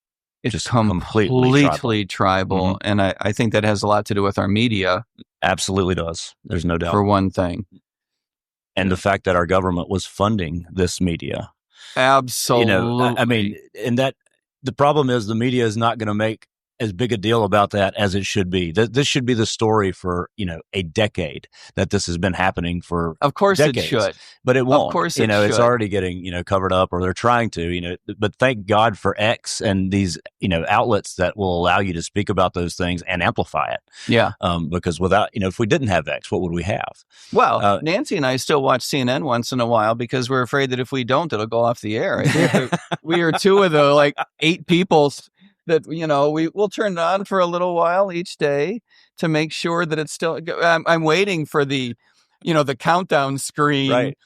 It's just completely tribal. And I think that has a lot to do with our media. Absolutely does. There's no doubt. For one thing. And the fact that our government was funding this media. Absolutely. And that the problem is the media is not going to make as big a deal about that as it should be. This should be the story for, a decade that this has been happening for Of course decades. it should. But it won't. Of course it it it's should. already getting, covered up, or they're trying to, but thank God for X and these, outlets that will allow you to speak about those things and amplify it. Yeah. Because without, if we didn't have X, what would we have? Well, Nancy and I still watch CNN once in a while because we're afraid that if we don't, it'll go off the air. We are two of the 8 people that, we'll turn it on for a little while each day to make sure that it's still, I'm waiting for the countdown screen. Right.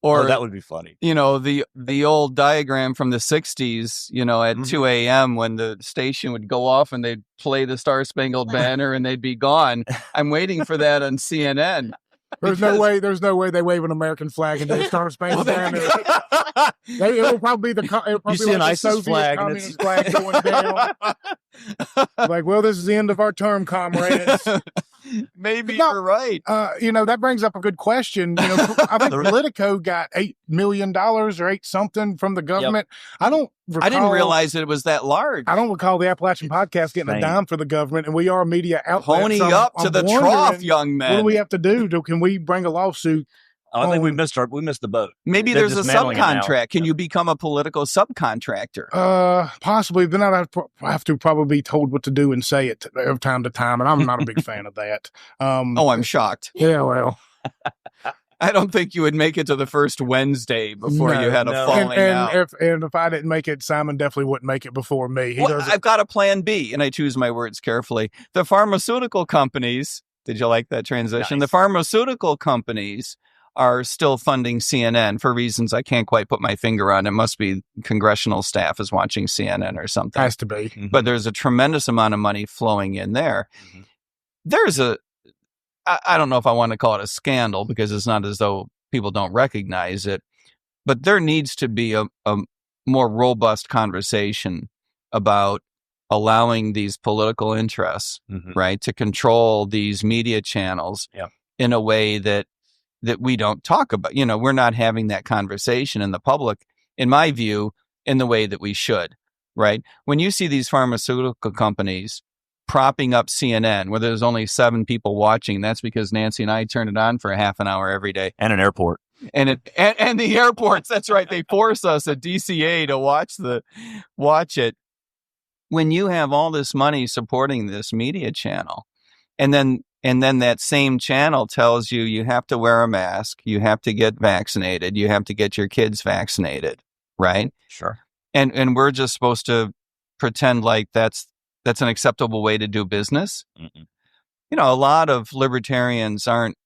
Or that would be funny. The old diagram from the 60s, at 2 a.m. when the station would go off and they'd play the Star Spangled Banner and they'd be gone. I'm waiting for that on CNN. There's no way they wave an American flag into the Star Spangled Banner. It'll probably be You see an ISIS Soviet flag communist flag going down. Like, well, this is the end of our term, comrades. Maybe you're right. That brings up a good question. I think Politico got $8 million or 8 something from the government. Yep. I didn't realize that it was that large. I don't recall the Appalachian Podcast getting a dime for the government, and we are a media outlet. Pony up to the trough, young man. What do we have to do? Can we bring a lawsuit? I think we missed the boat. Maybe there's a subcontract. Can you become a political subcontractor? Possibly. Then I'd have to probably be told what to do and say it from time to time, and I'm not a big fan of that. I'm shocked. Yeah, well. I don't think you would make it to the first Wednesday before you had a falling out. If I didn't make it, Simon definitely wouldn't make it before me. I've got a plan B, and I choose my words carefully. The pharmaceutical companies, did you like that transition? Nice. The pharmaceutical companies are still funding CNN for reasons I can't quite put my finger on. It must be congressional staff is watching CNN or something. Has to be. Mm-hmm. But there's a tremendous amount of money flowing in there. Mm-hmm. There's I don't know if I want to call it a scandal because it's not as though people don't recognize it, but there needs to be a more robust conversation about allowing these political interests, right, to control these media channels in a way that we don't talk about. We're not having that conversation in the public, in my view, in the way that we should, right? When you see these pharmaceutical companies propping up CNN where there's only 7 people watching, that's because Nancy and I turn it on for a half an hour every day. And an airport. And the airports, that's right. They force us at DCA to watch it. When you have all this money supporting this media channel, and then that same channel tells you have to wear a mask, you have to get vaccinated, you have to get your kids vaccinated, right? Sure. And we're just supposed to pretend like that's an acceptable way to do business. Mm-mm. A lot of libertarians aren't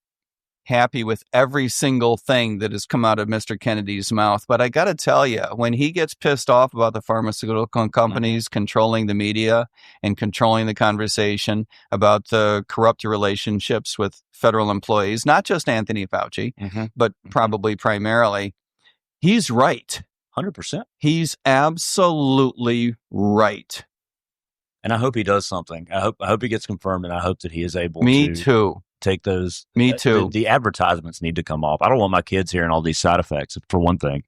happy with every single thing that has come out of Mr. Kennedy's mouth. But I got to tell you, when he gets pissed off about the pharmaceutical companies controlling the media and controlling the conversation about the corrupt relationships with federal employees, not just Anthony Fauci, but probably primarily, he's right. 100%. He's absolutely right. And I hope he does something. I hope he gets confirmed, and I hope that he is able to take those. Me too. The advertisements need to come off. I don't want my kids hearing all these side effects, for one thing.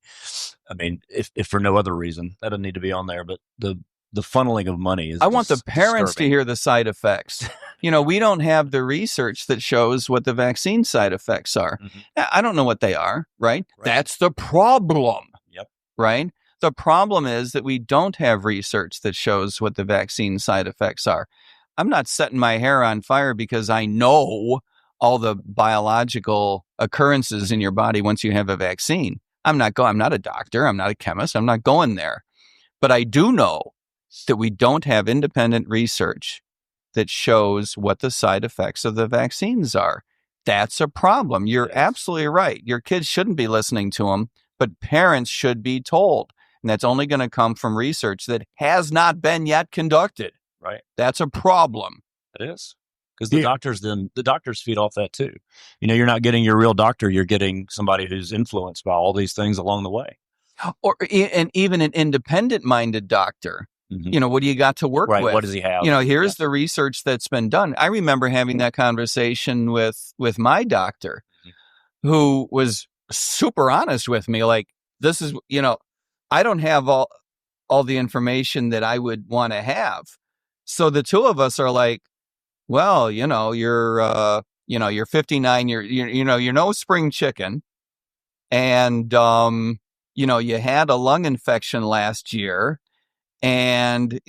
I mean, if for no other reason, that doesn't need to be on there. But the funneling of money is. I want the parents to hear the side effects. We don't have the research that shows what the vaccine side effects are. I don't know what they are, right? That's the problem. Yep. Right? The problem is that we don't have research that shows what the vaccine side effects are. I'm not setting my hair on fire because I know all the biological occurrences in your body once you have a vaccine. I'm not a doctor. I'm not a chemist. I'm not going there. But I do know that we don't have independent research that shows what the side effects of the vaccines are. That's a problem. You're absolutely right. Your kids shouldn't be listening to them, but parents should be told. And that's only going to come from research that has not been yet conducted. Right. That's a problem. It is. Because the doctors feed off that too. You're not getting your real doctor. You're getting somebody who's influenced by all these things along the way. And even an independent-minded doctor. What do you got to work with? What does he have? Here's the research that's been done. I remember having that conversation with my doctor, who was super honest with me. Like, this is, I don't have all the information that I would want to have. So the two of us are like, well, you're 59, you're no spring chicken. And, you had a lung infection last year, and,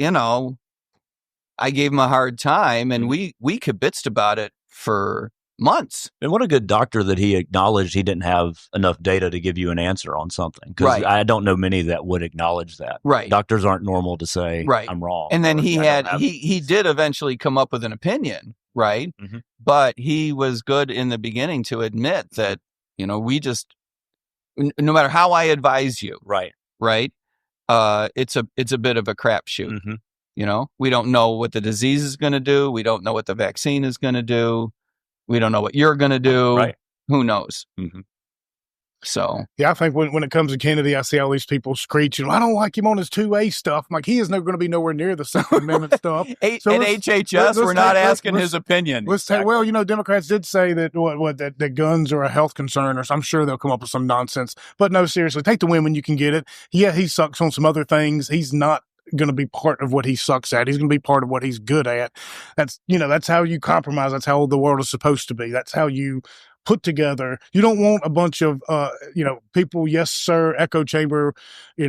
I gave him a hard time, and we kibitzed about it for months. And what a good doctor that he acknowledged he didn't have enough data to give you an answer on something. Because Right. I don't know many that would acknowledge that. Right. Doctors aren't normal to say, Right. I'm wrong. And then or, he "I had, don't have he did eventually come up with an opinion, right? Mhm. But he was good in the beginning to admit that, we just, no matter how I advise you, Right. right? It's a bit of a crapshoot. Mhm. We don't know what the disease is going to do. We don't know what the vaccine is going to do. We don't know what you're going to do. Right. Who knows? Mhm. So, Yeah, I think when it comes to Kennedy, I see all these people screeching, I don't like him on his 2A stuff. I'm like, he is never going to be nowhere near the Second Amendment stuff. So at let's- HHS, we're not asking let's- his opinion. Let's say, well, Democrats did say that that guns are a health concern, or so I'm sure they'll come up with some nonsense. But no, seriously, take the win when you can get it. Yeah, he sucks on some other things. He's not going to be part of what he sucks at. He's going to be part of what he's good at. That's how you compromise. That's how the world is supposed to be. That's how you put together. You don't want a bunch of, people, yes, sir, echo chamber,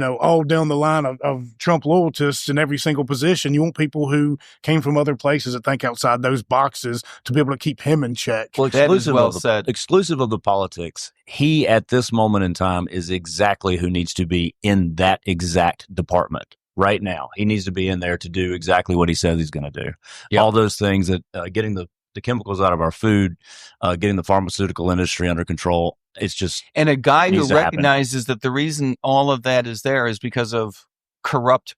all down the line of Trump loyalists in every single position. You want people who came from other places that think outside those boxes to be able to keep him in check. Well, That is well said. Exclusive of the politics, he at this moment in time is exactly who needs to be in that exact department right now. He needs to be in there to do exactly what he says he's going to do. Yep. All those things that getting the chemicals out of our food, getting the pharmaceutical industry under control. It's just And a guy who needs to happen. recognizes that the reason all of that is there is because of corrupt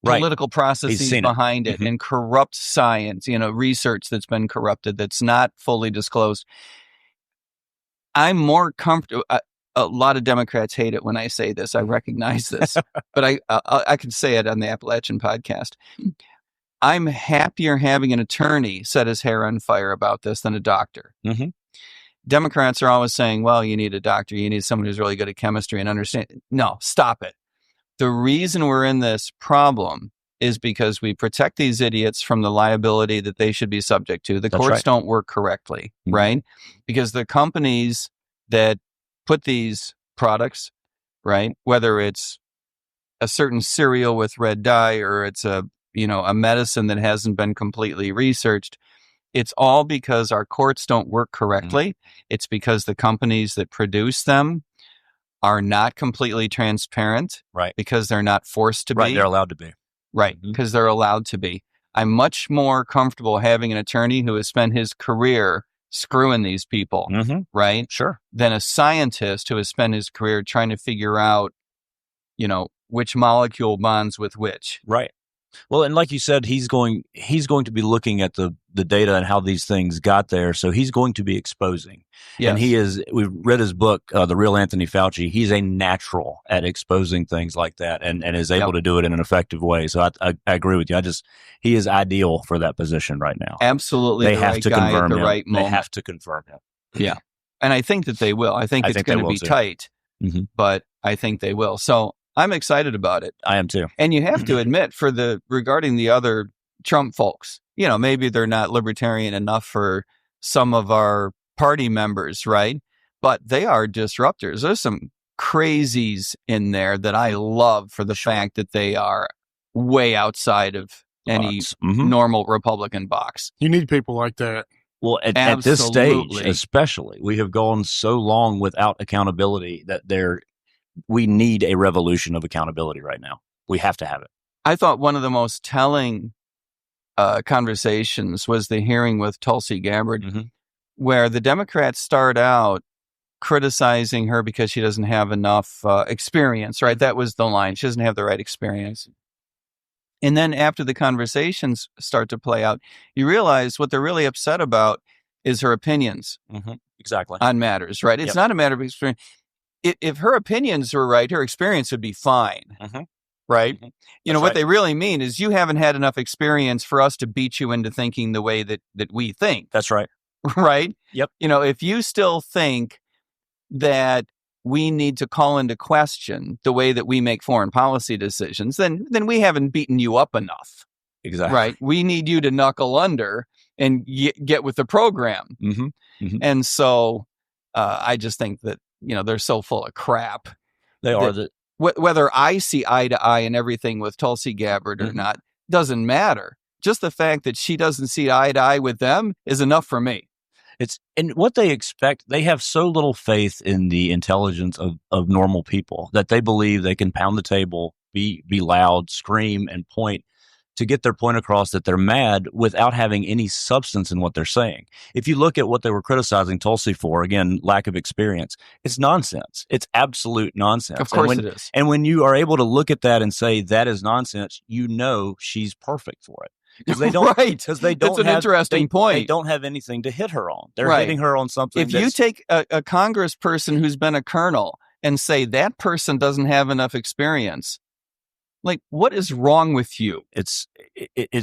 Right. political processes seen it. behind it Mhm. and corrupt science, research that's been corrupted, that's not fully disclosed. I'm more comfortable. A lot of Democrats hate it when I say this. I recognize this, but I can say it on the Appalachian podcast. I'm happier having an attorney set his hair on fire about this than a doctor. Mhm. Democrats are always saying, well, you need a doctor. You need someone who's really good at chemistry and understand. No, stop it. The reason we're in this problem is because we protect these idiots from the liability that they should be subject to. The That's courts right. don't work correctly, Mhm. right? Because the companies that put these products, right, whether it's a certain cereal with red dye or it's a medicine that hasn't been completely researched, it's all because our courts don't work correctly. It's because the companies that produce them are not completely transparent, Right. because they're not forced to Right. be. They're allowed to be. Right, Mhm. because they're allowed to be. I'm much more comfortable having an attorney who has spent his career screwing these people, Mm-hmm. right, Sure. than a scientist who has spent his career trying to figure out, which molecule bonds with which. Right. Well, and like you said, he's going to be looking at the data and how these things got there. So he's going to be exposing. Yes. And we've read his book, The Real Anthony Fauci. He's a natural at exposing things like that and is able Yep. to do it in an effective way. So I agree with you. He is ideal for that position right now. Absolutely, They the have right to guy at confirm the him. right They moment. have to confirm him. Yeah, and I think that they will. I think I it's think they going to will be too. tight, Mhm. but I think they will. So I'm excited about it. I am too. And you have to admit, regarding the other Trump folks, maybe they're not libertarian enough for some of our party members, right? But they are disruptors. There's some crazies in there that I love for the fact that they are way outside of any Lots. Mhm. normal Republican box. You need people like that. Well, at this stage, Absolutely. especially, we have gone so long without accountability that we need a revolution of accountability right now. We have to have it. I thought one of the most telling conversations was the hearing with Tulsi Gabbard, Mhm. where the Democrats start out criticizing her because she doesn't have enough experience, right? That was the line. She doesn't have the right experience. And then after the conversations start to play out, you realize what they're really upset about is her opinions Exactly. on matters, right? It's Yep. not a matter of experience. If her opinions were right, her experience would be fine, right? Mhm. You know, That's what right. they really mean is you haven't had enough experience for us to beat you into thinking the way that we think, That's right. right? Yep. If you still think that we need to call into question the way that we make foreign policy decisions, then we haven't beaten you up enough. Exactly. Right. We need you to knuckle under and get with the program. And so I just think that, they're so full of crap. They are. That whether I see eye to eye and everything with Tulsi Gabbard or not doesn't matter. Just the fact that she doesn't see eye to eye with them is enough for me. And what they expect, they have so little faith in the intelligence of normal people that they believe they can pound the table, be loud, scream, and point to get their point across that they're mad without having any substance in what they're saying. If you look at what they were criticizing Tulsi for, again, lack of experience, it's nonsense. It's absolute nonsense. Of course it is. And when you are able to look at that and say that is nonsense, she's perfect for it. Because they don't, right. Because they don't. That's an interesting point. They don't have anything to hit her on. They're right. hitting her on something. If you take a congressperson who's been a colonel and say that person doesn't have enough experience, like, what is wrong with you? It's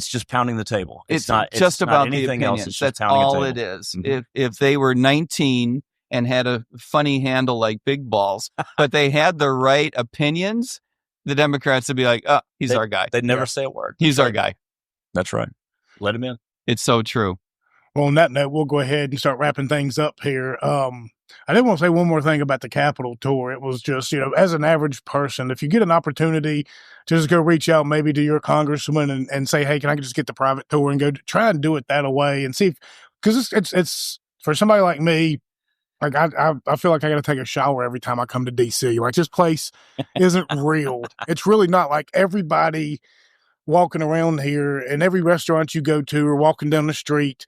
just pounding the table. It's not just about anything the opinions. That's all it is. If they were 19 and had a funny handle like Big Balls, but they had the right opinions, the Democrats would be like, "Oh, he's our guy." They'd never say a word. He's our guy. That's right. Let him in. It's so true. Well, on that note, we'll go ahead and start wrapping things up here. I did want to say one more thing about the Capitol tour. It was just, as an average person, if you get an opportunity to just go reach out maybe to your congresswoman and say, hey, can I just get the private tour and go try and do it that way and see if, because it's for somebody like me, like I feel like I got to take a shower every time I come to DC. Like, this place isn't real. It's really not. Like, everybody walking around here and every restaurant you go to or walking down the street,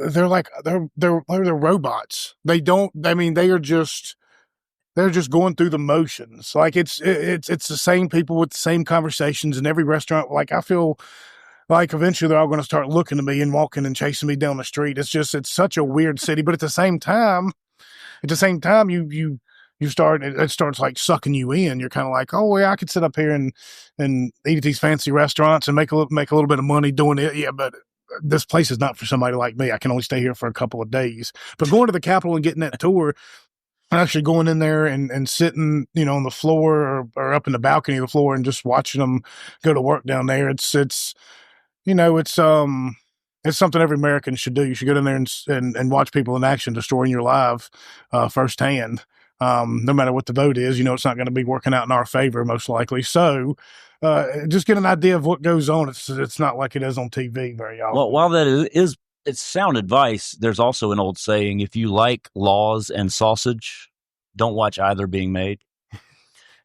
they're robots. They're just going through the motions. Like, it's the same people with the same conversations in every restaurant. Like, I feel like eventually they're all going to start looking at me and walking and chasing me down the street. It's such a weird city, but at the same time, it starts like sucking you in. You're kind of like, oh yeah, I could sit up here and eat at these fancy restaurants and make a little bit of money doing it. Yeah, but this place is not for somebody like me. I can only stay here for a couple of days. But going to the Capitol and getting that tour, and actually going in there and sitting, on the floor or up in the balcony of the floor and just watching them go to work down there, it's something every American should do. You should go in there and watch people in action destroying your life firsthand. No matter what the vote is, it's not going to be working out in our favor, most likely. So just get an idea of what goes on. It's not like it is on TV very often. Well, while that it's sound advice, there's also an old saying, if you like laws and sausage, don't watch either being made.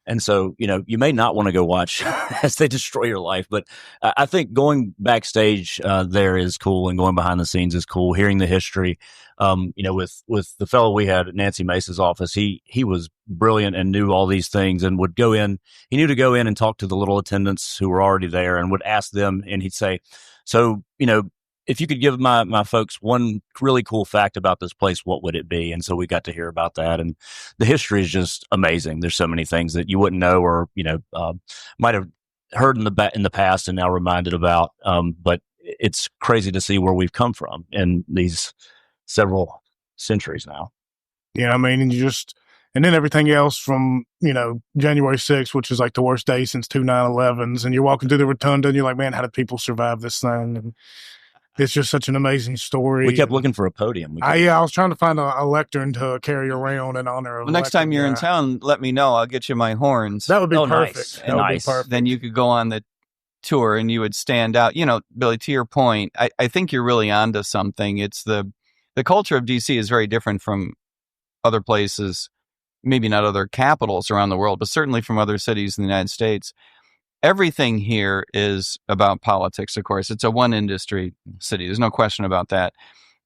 And so, you may not want to go watch as they destroy your life. But I think going backstage there is cool, and going behind the scenes is cool. Hearing the history, with the fellow we had at Nancy Mace's office, he was brilliant and knew all these things and would go in. He knew to go in and talk to the little attendants who were already there and would ask them. And he'd say, so, if you could give my folks one really cool fact about this place, what would it be? And so we got to hear about that. And the history is just amazing. There's so many things that you wouldn't know or, might have heard in the past and now reminded about. But it's crazy to see where we've come from in these several centuries now. Yeah, and then everything else from, January 6th, which is like the worst day since 2 9/11s. And you're walking through the rotunda and you're like, man, how did people survive this thing? And it's just such an amazing story. We kept looking for a podium. I was trying to find a lectern to carry around in honor of. Well, next time you're in town, let me know. I'll get you my horns. That would be perfect. Nice. That would be perfect. Then you could go on the tour and you would stand out. Billy, to your point, I think you're really onto something. It's the culture of DC is very different from other places, maybe not other capitals around the world, but certainly from other cities in the United States. Everything here is about politics, of course. It's a one industry city. There's no question about that.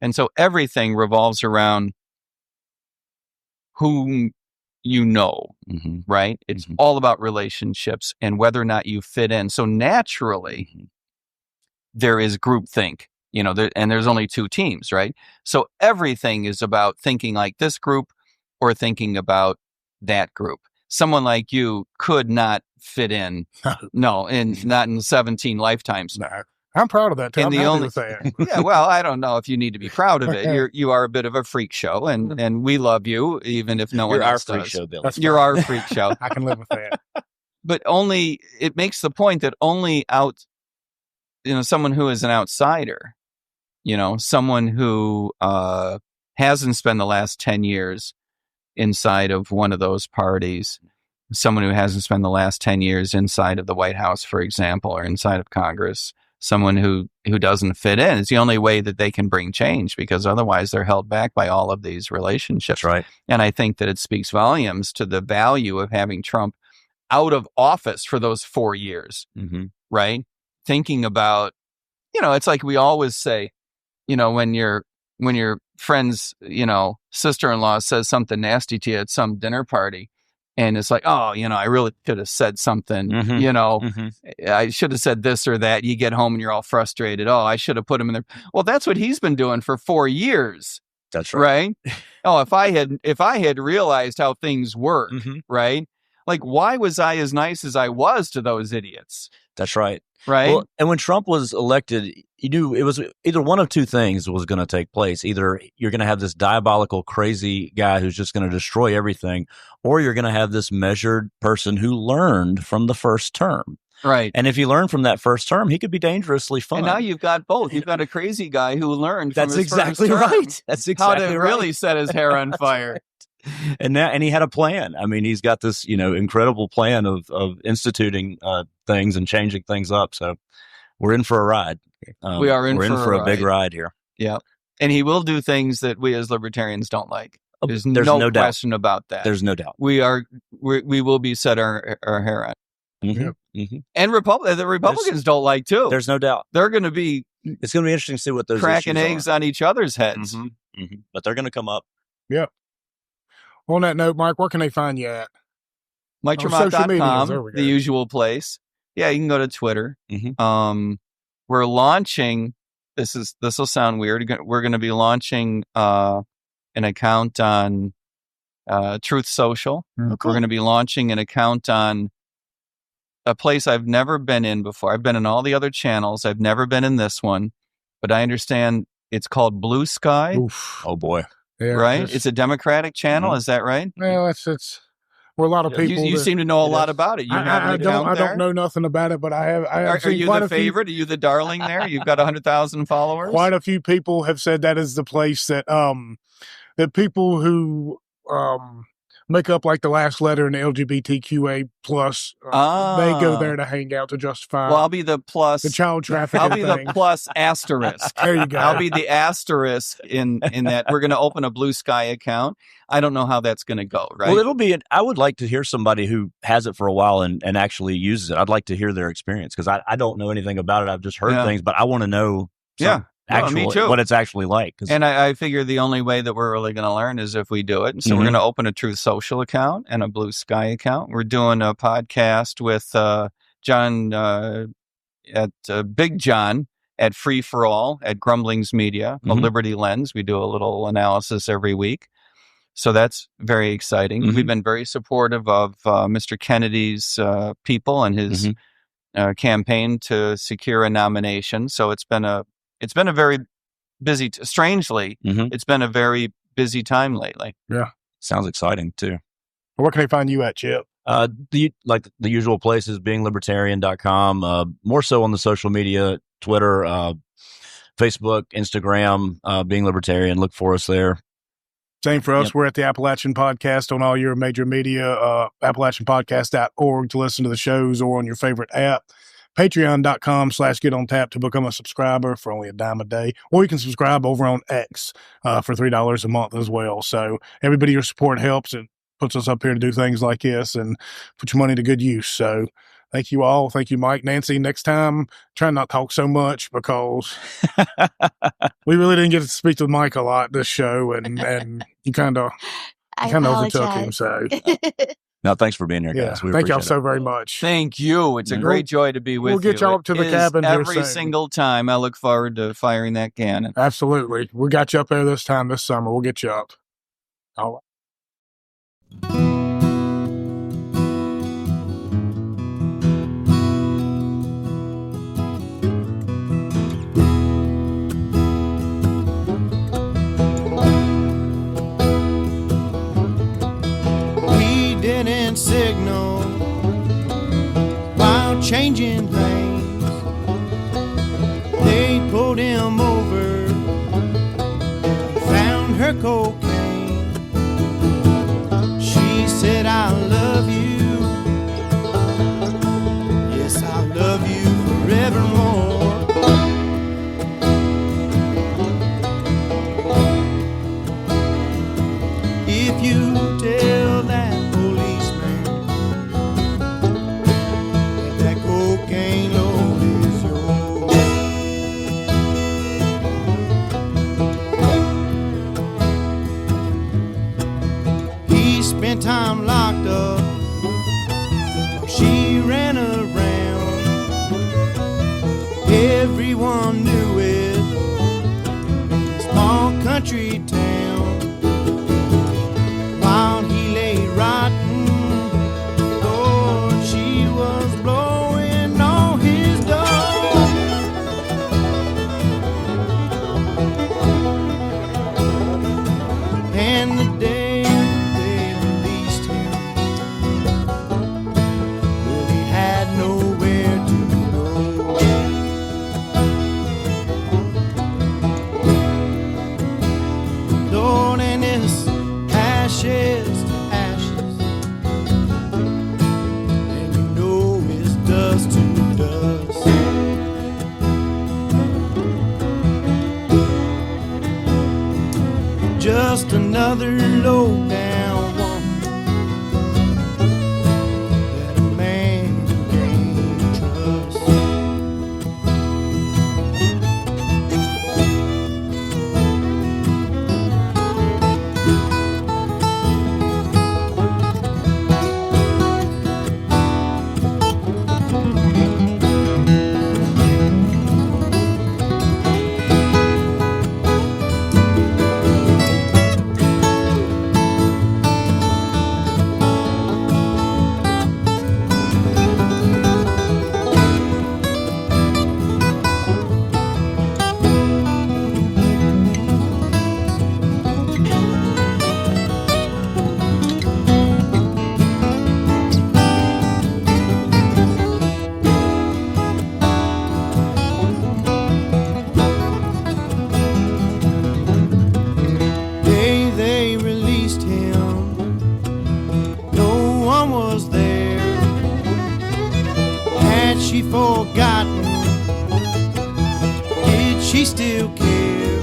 And so everything revolves around whom you know, right? It's all about relationships and whether or not you fit in. So naturally, there is groupthink, and there's only two teams, right? So everything is about thinking like this group or thinking about that group. Someone like you could not fit in. No, not in 17 lifetimes. No, I'm proud of that. Too. I'm happy with that. Yeah, well, I don't know if you need to be proud of it. You are a bit of a freak show, and we love you, even if no one else does. You're our freak show, Billy. You're our freak show. I can live with that. But it makes the point that only someone who is an outsider, someone who hasn't spent the last 10 years inside of one of those parties, someone who hasn't spent the last 10 years inside of the White House, for example, or inside of Congress, someone who doesn't fit in. It's the only way that they can bring change, because otherwise they're held back by all of these relationships. That's right. And I think that it speaks volumes to the value of having Trump out of office for those 4 years, right? Thinking about, it's like we always say, when your friend's, sister-in-law says something nasty to you at some dinner party, and it's like, oh, I really should have said something, I should have said this or that. You get home and you're all frustrated. Oh, I should have put him in there. Well, that's what he's been doing for 4 years. That's right. Right? Oh, if I had realized how things work, right? Like, why was I as nice as I was to those idiots? That's right. Right. Well, and when Trump was elected, you knew it was either one of two things was going to take place. Either you're going to have this diabolical, crazy guy who's just going to destroy everything, or you're going to have this measured person who learned from the first term. Right. And if he learned from that first term, he could be dangerously fun. And now you've got both. You've got a crazy guy who learned from That's his exactly first term right. That's exactly how to right. really set his hair on fire. And he had a plan. I mean, he's got this, incredible plan of instituting things and changing things up. So we're in for a ride. We are we're in for a big ride here. Yeah. And he will do things that we as libertarians don't like. There's no doubt. question about that. There's no doubt. We will be set our hair on. And the Republicans don't like too. There's no doubt. They're going to be. It's going to be interesting to see what those cracking issues eggs are. on each other's heads. But they're going to come up. Yep. On that note, Mike, where can they find you at? MikeTerMaat.com, the usual place. Yeah, you can go to Twitter. We're launching. This will sound weird. We're going to be launching an account on Truth Social. Cool. We're going to be launching an account on a place I've never been in before. I've been in all the other channels. I've never been in this one, but I understand it's called Blue Sky. Oof. Oh boy. Yeah, right? It's a Democratic channel. Is that right? Well, it's where a lot of people. You seem to know a lot about it. I don't know nothing about it, but I have. Are you the favorite? Are you the darling there? You've got 100,000 followers. Quite a few people have said that is the place that that people who make up like the last letter in the LGBTQA plus. They go there to hang out to justify. Well, I'll be the plus. The child trafficking. I'll be the plus asterisk. There you go. I'll be the asterisk in that. We're going to open a Blue Sky account. I don't know how that's going to go. Right. Well, it'll be. I would like to hear somebody who has it for a while and actually uses it. I'd like to hear their experience because I don't know anything about it. I've just heard things, but I want to know. Me too. What it's actually like. And I figure the only way that we're really going to learn is if we do it. So we're going to open a Truth Social account and a Blue Sky account. We're doing a podcast with John at Big John at Free for All at Grumblings Media, called Liberty Lens. We do a little analysis every week. So that's very exciting. We've been very supportive of Mr. Kennedy's people and his campaign to secure a nomination. So it's been a very busy, strangely, it's been a very busy time lately. Yeah. Sounds exciting too. Where can they find you at, Chip? The usual places, beinglibertarian.com, more so on the social media, Twitter, Facebook, Instagram, Being Libertarian. Look for us there. Same for us. Yep. We're at the Appalachian Podcast on all your major media, AppalachianPodcast.org to listen to the shows or on your favorite app. Patreon.com/GetOnTap to become a subscriber for only $10 a day. Or you can subscribe over on X for $3 a month as well. So everybody, your support helps. It puts us up here to do things like this and put your money to good use. So thank you all. Thank you, Mike. Nancy, next time, try not to talk so much because we really didn't get to speak to Mike a lot this show, and you kind of overtook him. So no, thanks for being here, guys. Yeah, thank y'all so very much. Thank you. It's a great joy to be with you. We'll get y'all up to the cabin every single time. I look forward to firing that cannon. Absolutely. We got you up there this summer. We'll get you up. All right. Signal while changing lanes. pulled him over, found her cocaine. She said, I love you. Yes, I love you forevermore. If you tell that policeman that that cocaine load is yours, he spent time locked up while she ran around. Everyone knew it, small country town. While he lay rotten, Lord, she was blowing all his dough. And the day they released him, well, he had nowhere to go. Lord, and his ashes to ashes, and you know it's dust to dust. Just another low down woman that a man can't trust. Day they released him, no one was there. Had she forgotten? Did she still care?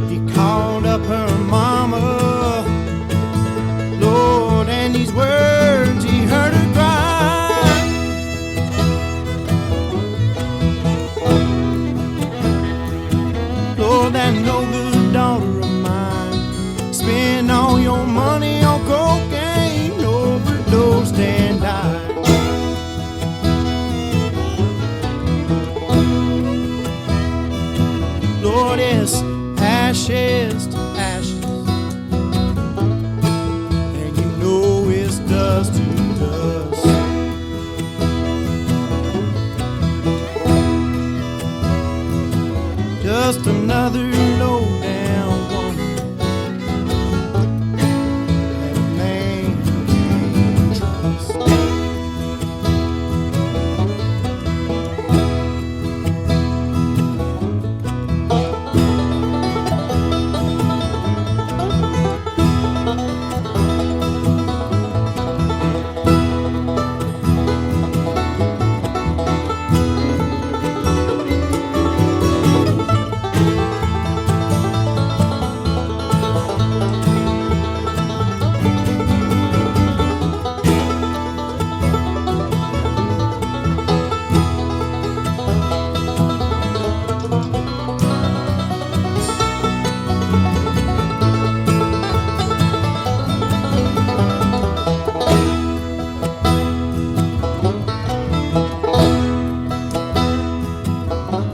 He called up her mama, Lord, and these words he heard her cry. Lord, that no good daughter of mine spend all your money on cocaine, overdosed and died. Lord, it's ashes to ashes, and you know it's dust to dust. Just another low down woman that a man can't trust.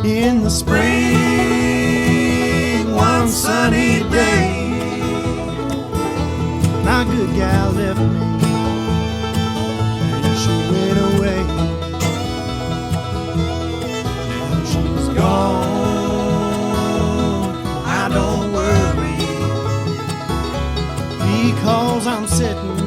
In the spring, one sunny day, my good gal left me, and she went away. Now she's gone, I don't worry, because I'm sitting